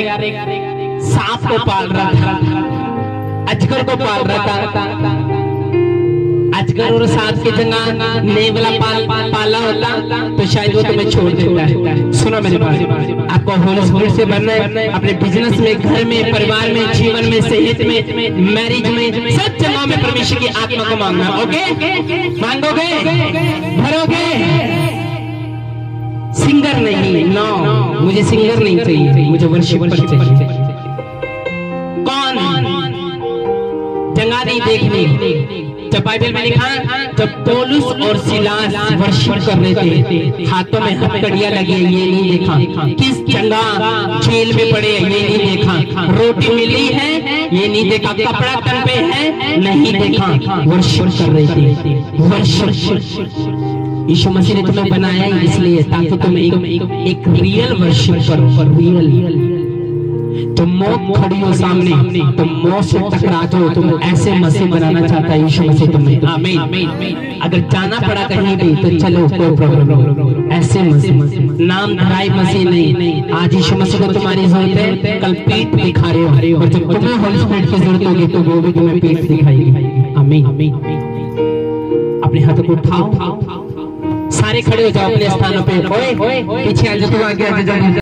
सांप को पाल रहा था, अजगर को पाल रहा था। आज अजगर और सांप की जगह ने वाला पाला होता तो शायद वो तुम्हें छोड़ देता है। सुनो मेरे बात, आपको होली स्पिरिट से बनना है अपने बिजनेस में, घर में, परिवार में, जीवन में, सेहत में, मैरिज में, सब जगहों में परमेश्वर की आत्मा को मांगना। ओके, मांगोगे, भरोगे। सिंगर नहीं, नो, मुझे सिंगर नहीं चाहिए, मुझे वर्शिपर चाहिए। कौन? जंगा नहीं देखनी। जब बाइबल में लिखा, जब पौलुस और सिलास वर्शिप कर रहे थे, हाथों में हथकड़ियां लगी, ये नहीं देखा। किस जगह जेल में पड़े, ये नहीं देखा। रोटी मिली है, ये नहीं देखा। कपड़ा तन पे है, नहीं देखा। वर्शिप कर रहे थे, वर्शिप। यीशु मसीह ने तुम्हें बनाया इसलिए ताकि तुम एक रियल वर्शिप करो। रियल तुम मौत खड़ी हो सामने, तुम मौत से टकरा जाओ, तुम ऐसे मसीह बनाना चाहता है यीशु मसीह तुम्हें। आमीन। अगर जाना पड़ा कहीं भी तो चलो, कोई प्रॉब्लम नहीं। ऐसे मसीह, नाम धराई मसीह नहीं। आज यीशु मसीह को तुम्हारी जरूरत है, कल पीठ दिखा रहे हो, और जब तुम्हें होली स्पिरिट की जरूरत होगी तो वो भी तुम्हें पीठ दिखाएगी। आमीन। अपने हाथों को उठाओ, सारे खड़े हो जाओ अपने स्थानों पे। पीछे आ जाओ, आगे आ जाओ।